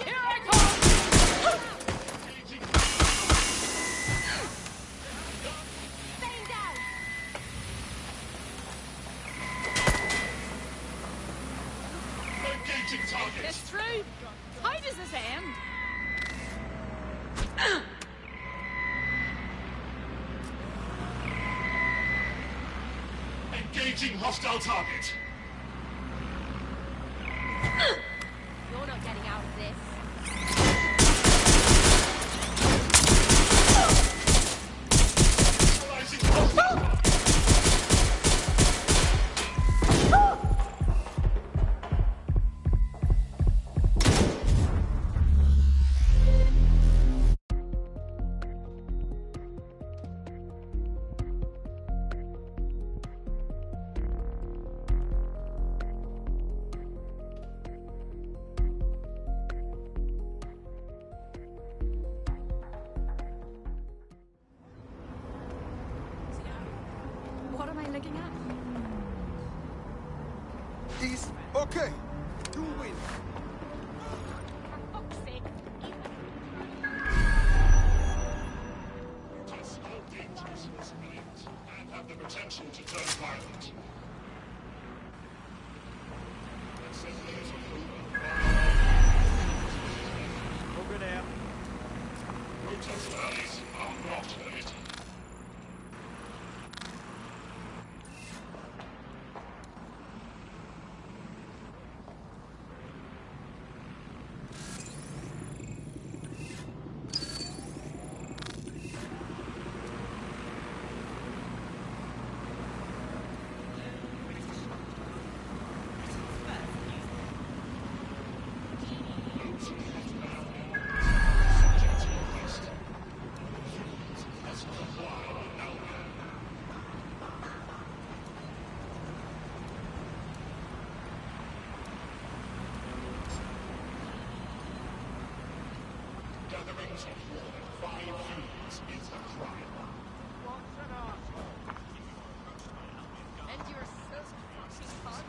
Speaker 19: Here I come!
Speaker 2: Stay down!
Speaker 19: Engaging target! It's true! How does this end?
Speaker 12: Engaging hostile target.
Speaker 2: You're not getting out of this.
Speaker 12: Neutralizing hostile target.
Speaker 11: What am I looking at?
Speaker 1: He's okay. You win.
Speaker 12: Test how dangerous this remains and have the potential to turn violent.
Speaker 1: Over there.
Speaker 12: Protest rallies are not permitted. Gatherings of more than 5 humans is a crime.
Speaker 19: What's an arsehole?
Speaker 2: And you're such fucking hot.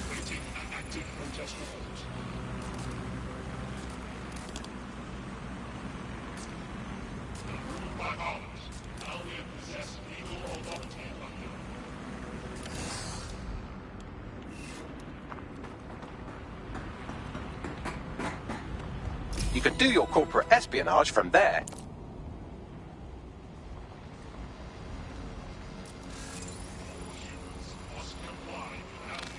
Speaker 12: Awaiting an active protest report. Approved by Parliament. Now we possess legal authority in London.
Speaker 5: You could do your corporate espionage from there.
Speaker 12: Must comply without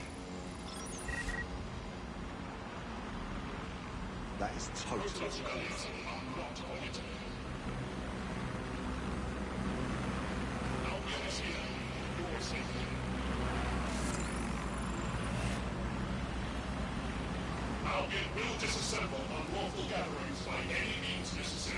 Speaker 1: That is totally
Speaker 12: protest rallies are not permitted. Albion is here. Your safety. Albion will disassemble unlawful gatherings by any means necessary.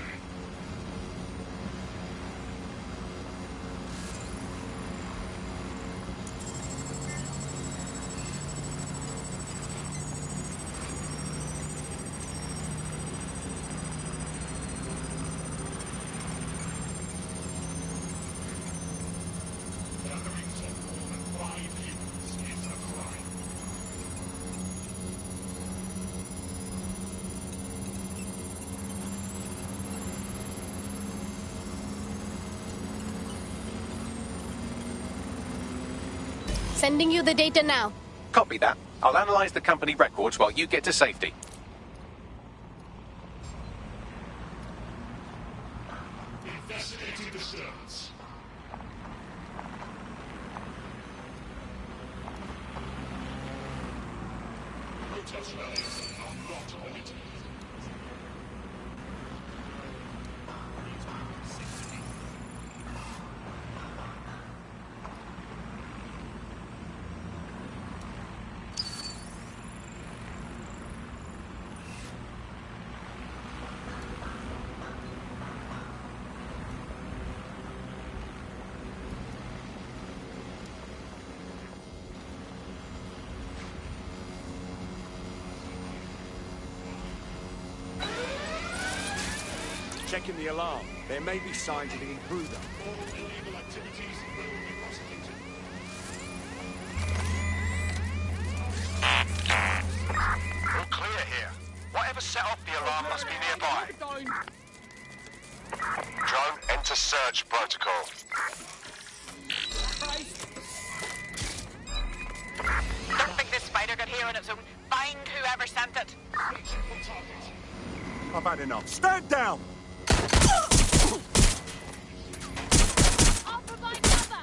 Speaker 12: Gatherings of more than 5 humans
Speaker 4: Sending you the data now.
Speaker 5: Copy that. I'll analyze the company records while you get to safety.
Speaker 18: Investigating disturbance. Protest rallies are not permitted.
Speaker 1: Checking the alarm. There may be signs of the intruder.
Speaker 18: All illegal activities will be prosecuted.
Speaker 12: We're clear here. Whatever set off the alarm must be nearby. Drone, enter search protocol.
Speaker 9: Don't think this spider got here on its own. Find whoever sent it.
Speaker 1: I've had enough. Stand down!
Speaker 19: I'll provide cover.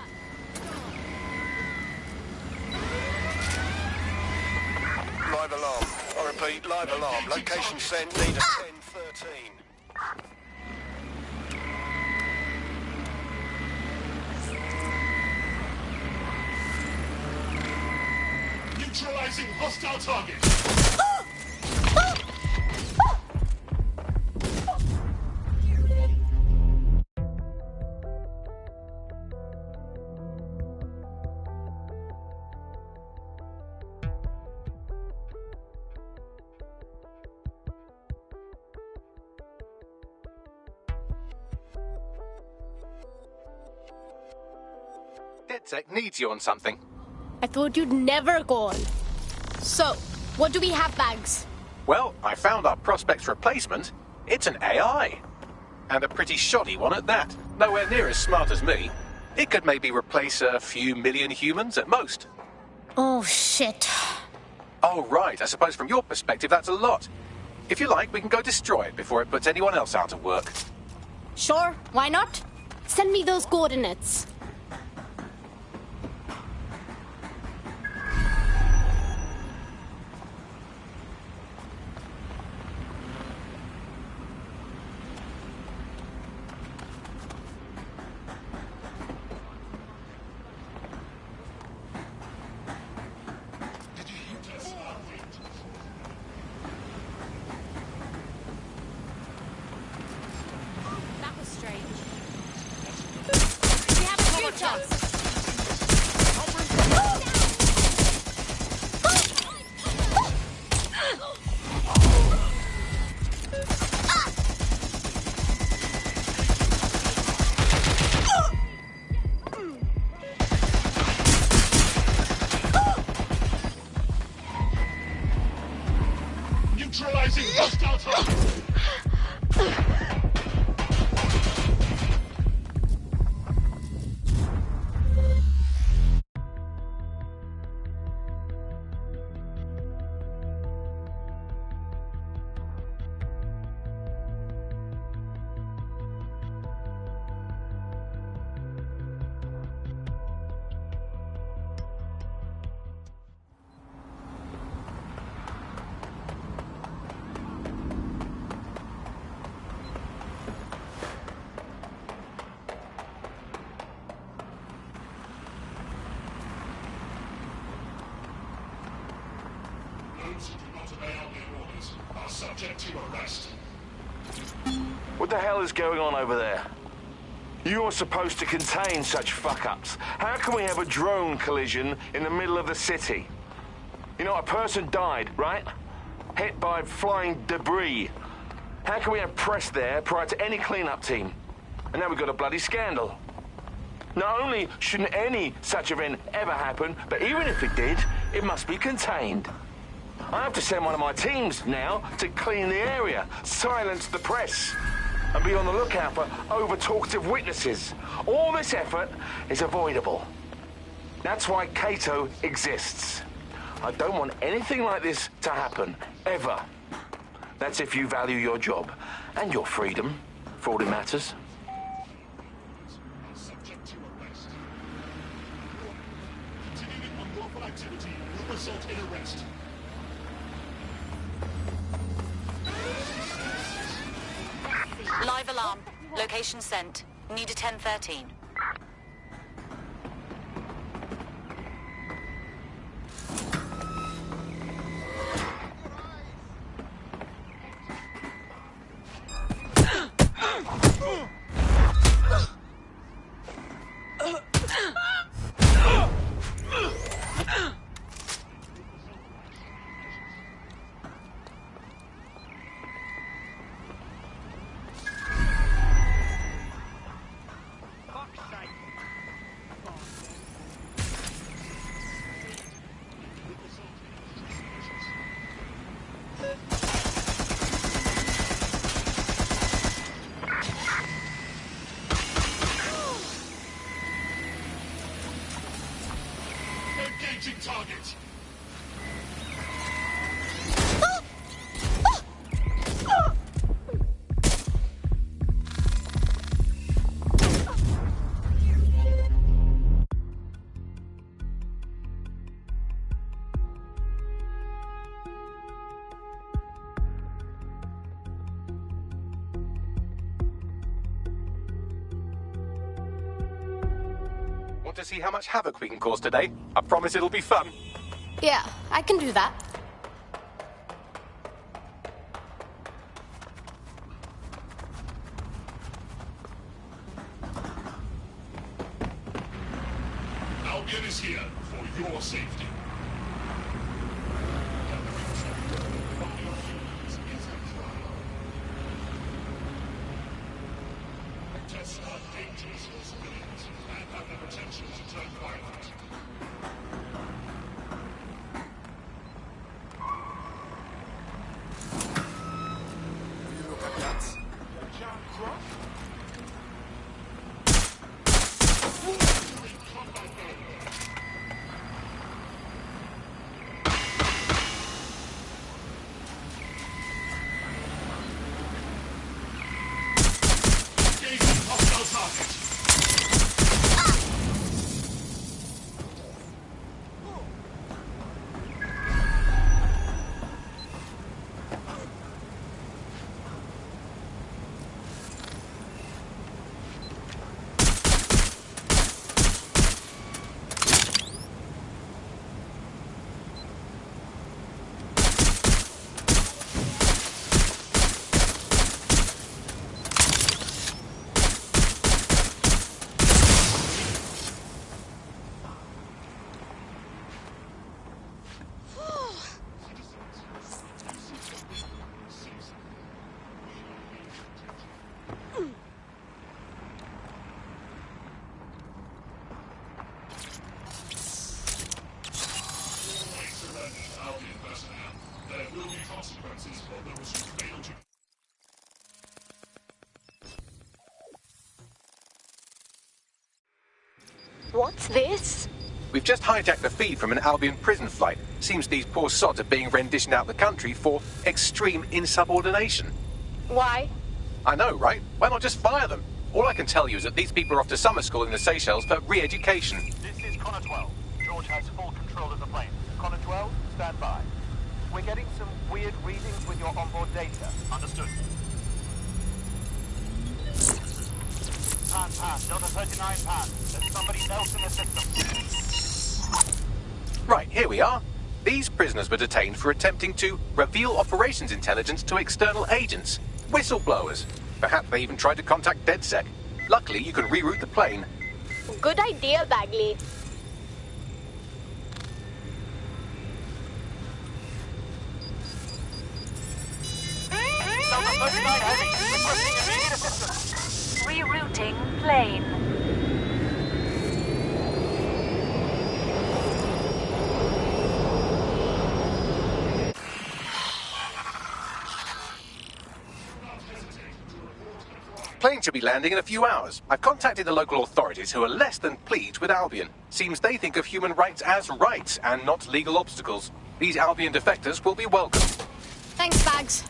Speaker 12: Live alarm. I repeat, live alarm. Location sent, need a 1013.
Speaker 18: Neutralizing hostile target.
Speaker 5: DedSec needs you on something.
Speaker 4: I thought you'd never go on. So, what do we have, Bags?
Speaker 5: Well, I found our prospect's replacement. It's an AI. And a pretty shoddy one at that. Nowhere near as smart as me. It could maybe replace a few million humans at most.
Speaker 4: Oh, shit.
Speaker 5: Oh, right. I suppose from your perspective that's a lot. If you like, we can go destroy it before it puts anyone else out of work.
Speaker 4: Sure, why not? Send me those coordinates.
Speaker 19: That was strange.
Speaker 2: We have a future.
Speaker 18: Neutralizing hostile target. Those who do not obey our orders are subject to arrest.
Speaker 10: What the hell is going on over there? You're supposed to contain such fuck-ups. How can we have a drone collision in the middle of the city? You know, a person died, right? Hit by flying debris. How can we have press there prior to any cleanup team? And now we've got a bloody scandal. Not only shouldn't any such event ever happen, but even if it did, it must be contained. I have to send one of my teams now to clean the area, silence the press, and be on the lookout for over-talkative witnesses. All this effort is avoidable. That's why Cato exists. I don't want anything like this to happen, ever. That's if you value your job and your freedom, for all it matters.
Speaker 12: Subject to arrest. Continuing unlawful activity will result in arrest.
Speaker 9: Live alarm. Location sent. Need a 1013.
Speaker 12: Engaging target.
Speaker 5: Want to see how much havoc we can cause today? I promise it'll be fun.
Speaker 4: Yeah, I can do that.
Speaker 12: Albion is here for your safety. Tests are dangerous for civilians and have the potential to turn violent.
Speaker 1: You look at that.
Speaker 12: Engaging hostile target. There will be consequences for those who fail to...
Speaker 4: What's this?
Speaker 5: We've just hijacked the feed from an Albion prison flight. Seems these poor sods are being renditioned out the country for extreme insubordination.
Speaker 4: Why?
Speaker 5: I know, right? Why not just fire them? All I can tell you is that these people are off to summer school in the Seychelles for re-education.
Speaker 12: This is Connor 12. George has full control of the plane. Connor 12, stand by. We're getting some weird readings with your onboard data. Understood. Pan, Delta 39 Pan. There's somebody else in the system.
Speaker 5: Right, here we are. These prisoners were detained for attempting to reveal operations intelligence to external agents. Whistleblowers. Perhaps they even tried to contact DedSec. Luckily, you can reroute the plane.
Speaker 4: Good idea, Bagley.
Speaker 12: Delta 39 Heavy. Requesting immediate assistance.
Speaker 19: Rerouting plane.
Speaker 5: Plane should be landing in a few hours. I've contacted the local authorities who are less than pleased with Albion. Seems they think of human rights as rights and not legal obstacles. These Albion defectors will be welcome.
Speaker 4: Thanks, Bags.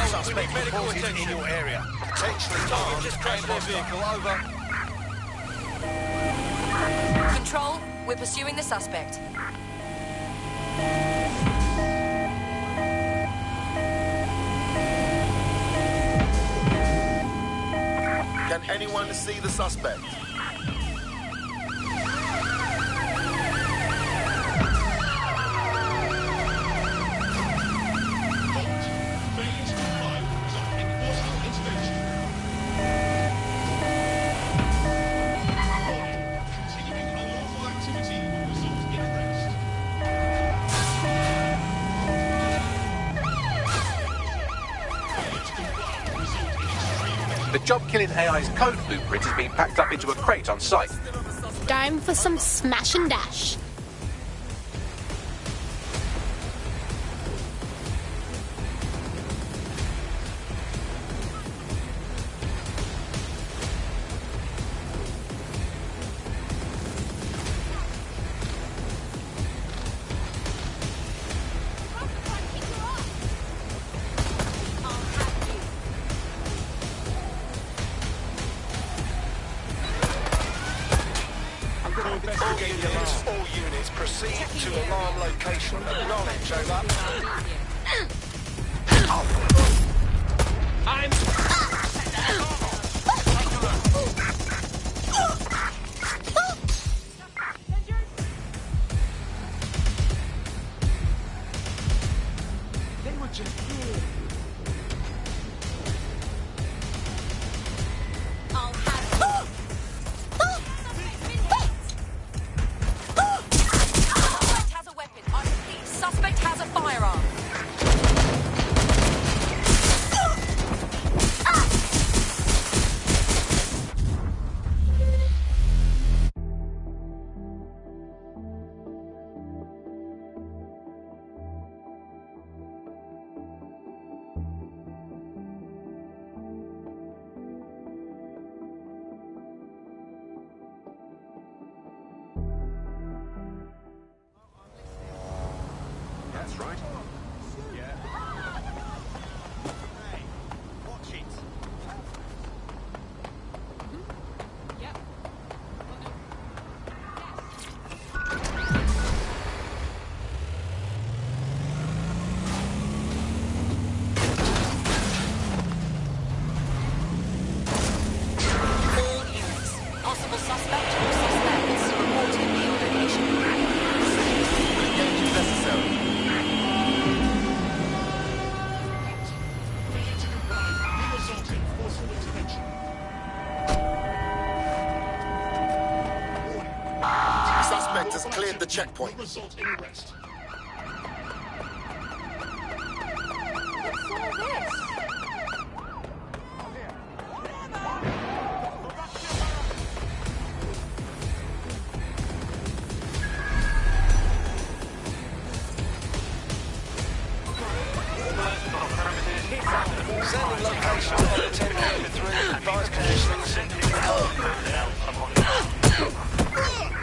Speaker 1: Suspect reported in your area. Potentially armed. Just crashed their vehicle. Over.
Speaker 2: Control, we're pursuing the suspect.
Speaker 17: Can anyone see the suspect?
Speaker 5: The job-killing AI's code blueprint has been packed up into a crate on site.
Speaker 4: Time for some smash and dash.
Speaker 1: All units proceed to alarm location. Acknowledge, over.
Speaker 17: They were just here.
Speaker 13: suspect has cleared the checkpoint.
Speaker 1: Sending location on the 1033. Advised conditions.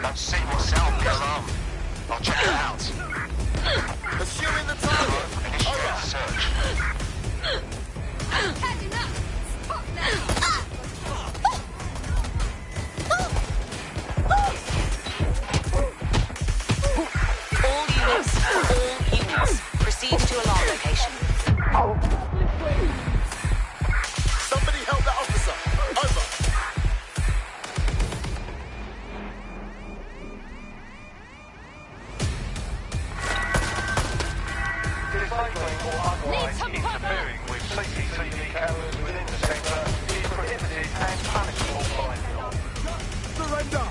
Speaker 13: Don't see myself, be alarmed. I'll check it out. Pursuing the target. Initiate search.
Speaker 2: Catching up! Spot now!
Speaker 22: All units, proceed to alarm location.
Speaker 13: Somebody help that officer. Over.
Speaker 12: Disabling or otherwise interfering with CCTV cameras within the sector is prohibited and punishable by law.
Speaker 13: Surrender.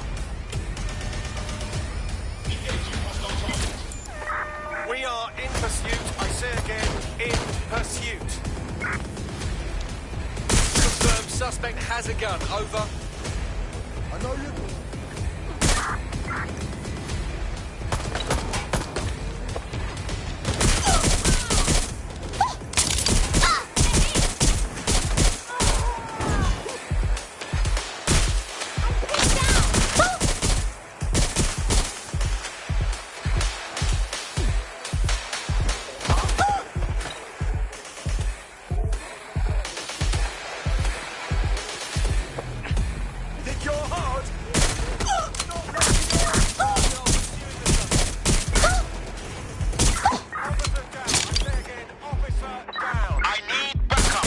Speaker 1: We are in pursuit. I say again, in pursuit. Confirmed suspect has a gun. Over.
Speaker 13: I know you.
Speaker 1: Think you're hard?
Speaker 13: I need backup.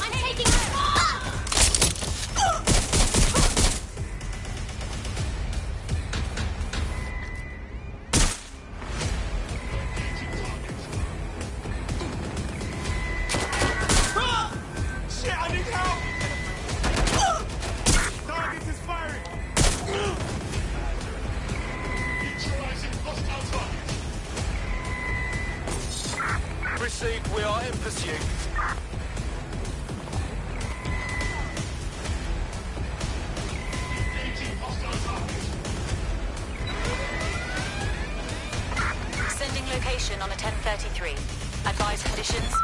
Speaker 2: I'm taking
Speaker 1: Shit, I need help! Target is firing! Neutralizing hostile target. Received, we are in pursuit.
Speaker 22: Sending location on a 1033. Advise conditions.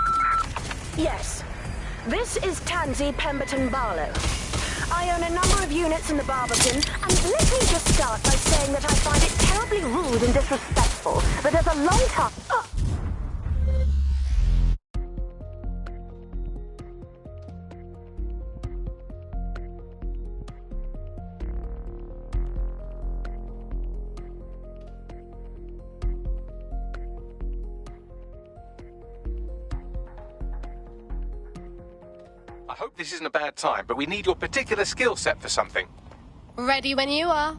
Speaker 6: Yes. This is Tansy Pemberton Barlow. I own a number of units in the Barbican, and let me just start by saying that I find it terribly rude and disrespectful that as a long time...
Speaker 5: I hope this isn't a bad time, but we need your particular skill set for something.
Speaker 4: Ready when you are.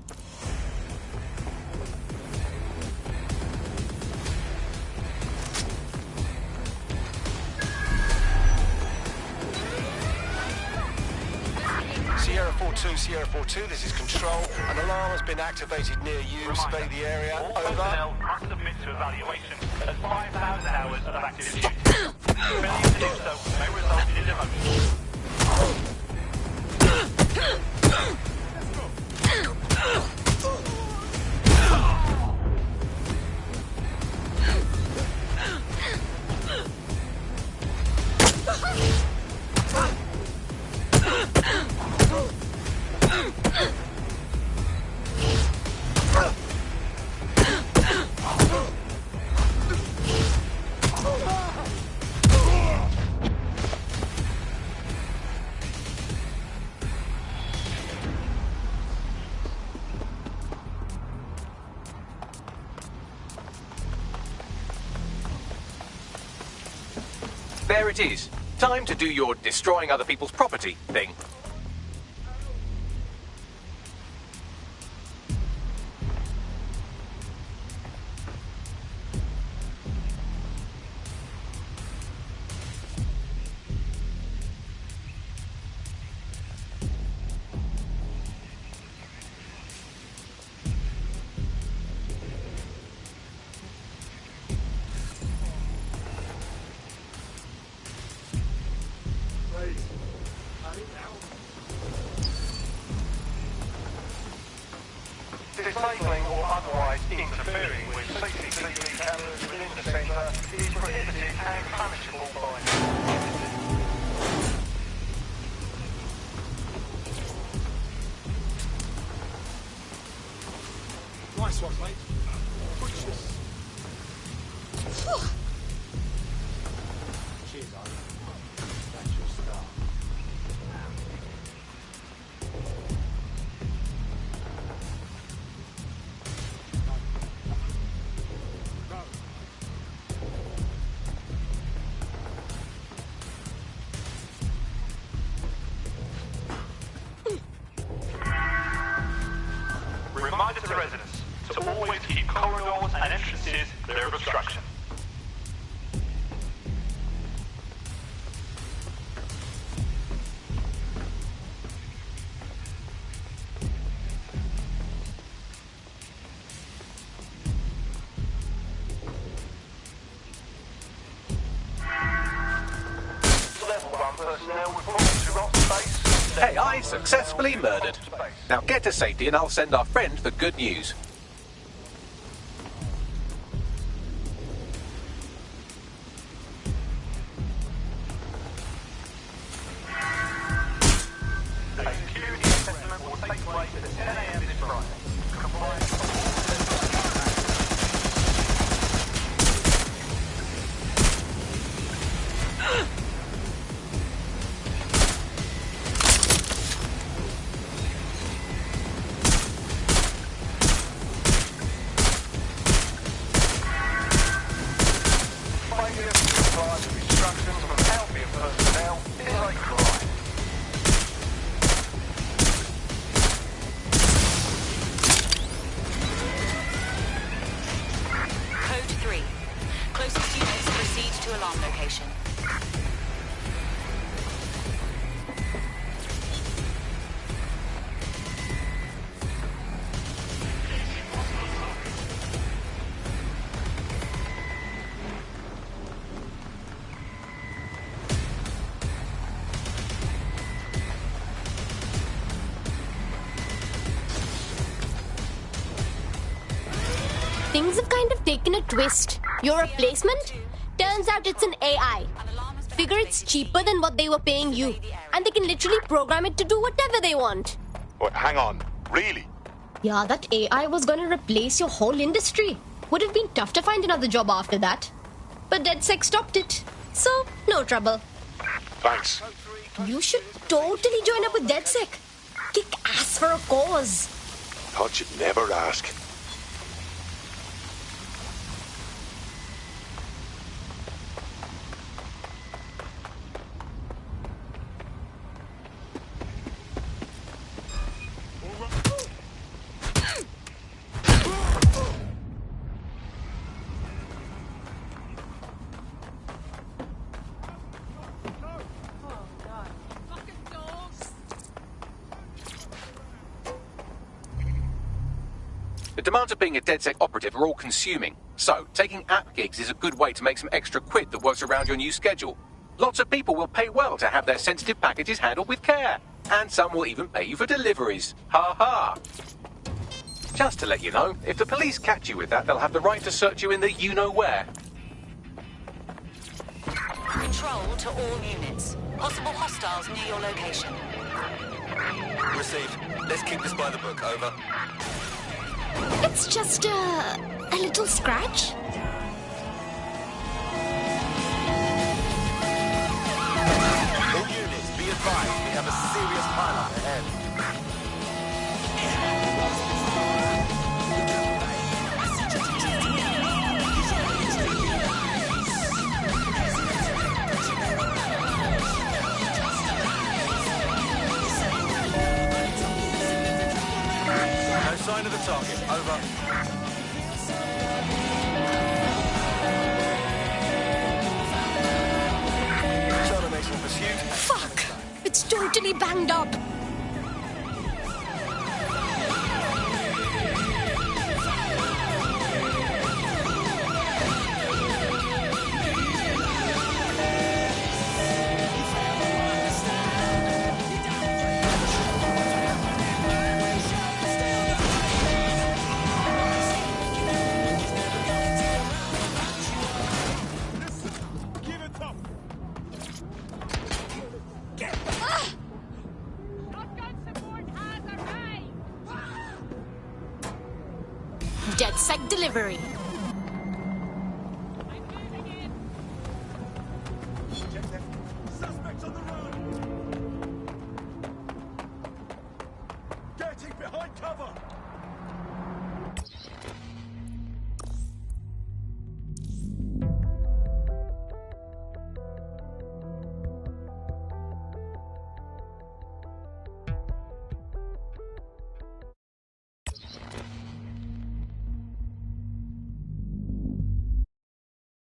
Speaker 1: Sierra 4-2, Sierra 4-2, this is Control. An alarm has been activated near you. Survey the area.
Speaker 12: All
Speaker 1: Over.
Speaker 12: personnel must submit to evaluation at 5,000 hours of active duty. Failure to do so may result in demotion.
Speaker 5: There it is. Time to do your destroying other people's property thing.
Speaker 12: unauthorized interfering with CCTV cameras within the centre is prohibited and punishable by
Speaker 1: Nice one, mate. Push this. Cheers, Ivan. That's your start.
Speaker 12: Reminder to residents to always keep corridors and entrances clear of obstruction. Level 1 personnel reporting to Rock Space.
Speaker 5: AI successfully murdered. Now get to safety and I'll send our friend the good news.
Speaker 12: A security assessment will take place at 10 a.m. this Friday. Failure to comply with instructions from Albion personnel is a crime.
Speaker 22: Code 3. Closest units proceed to alarm location.
Speaker 4: Things have kind of taken a twist. Your replacement? Turns out it's an AI. Figure it's cheaper than what they were paying you. And they can literally program it to do whatever they want.
Speaker 18: Wait, hang on. Really?
Speaker 4: Yeah, that AI was gonna replace your whole industry. Would have been tough to find another job after that. But DedSec stopped it. So, no trouble.
Speaker 18: Thanks.
Speaker 4: You should totally join up with DedSec. Kick ass for a cause.
Speaker 18: Thought you'd never ask.
Speaker 5: The demands of being a DedSec operative are all consuming, so taking app gigs is a good way to make some extra quid that works around your new schedule. Lots of people will pay well to have their sensitive packages handled with care, and some will even pay you for deliveries. Ha ha! Just to let you know, if the police catch you with that, they'll have the right to search you in the you-know-where.
Speaker 22: Control to all units. Possible hostiles near your location.
Speaker 17: Received. Let's keep this by the book. Over.
Speaker 4: It's just a little scratch.
Speaker 17: All units, be advised, we have a serious pile-up ahead. No sign of the target. Over. Termination pursuit.
Speaker 4: Fuck! It's totally banged up.
Speaker 3: delivery.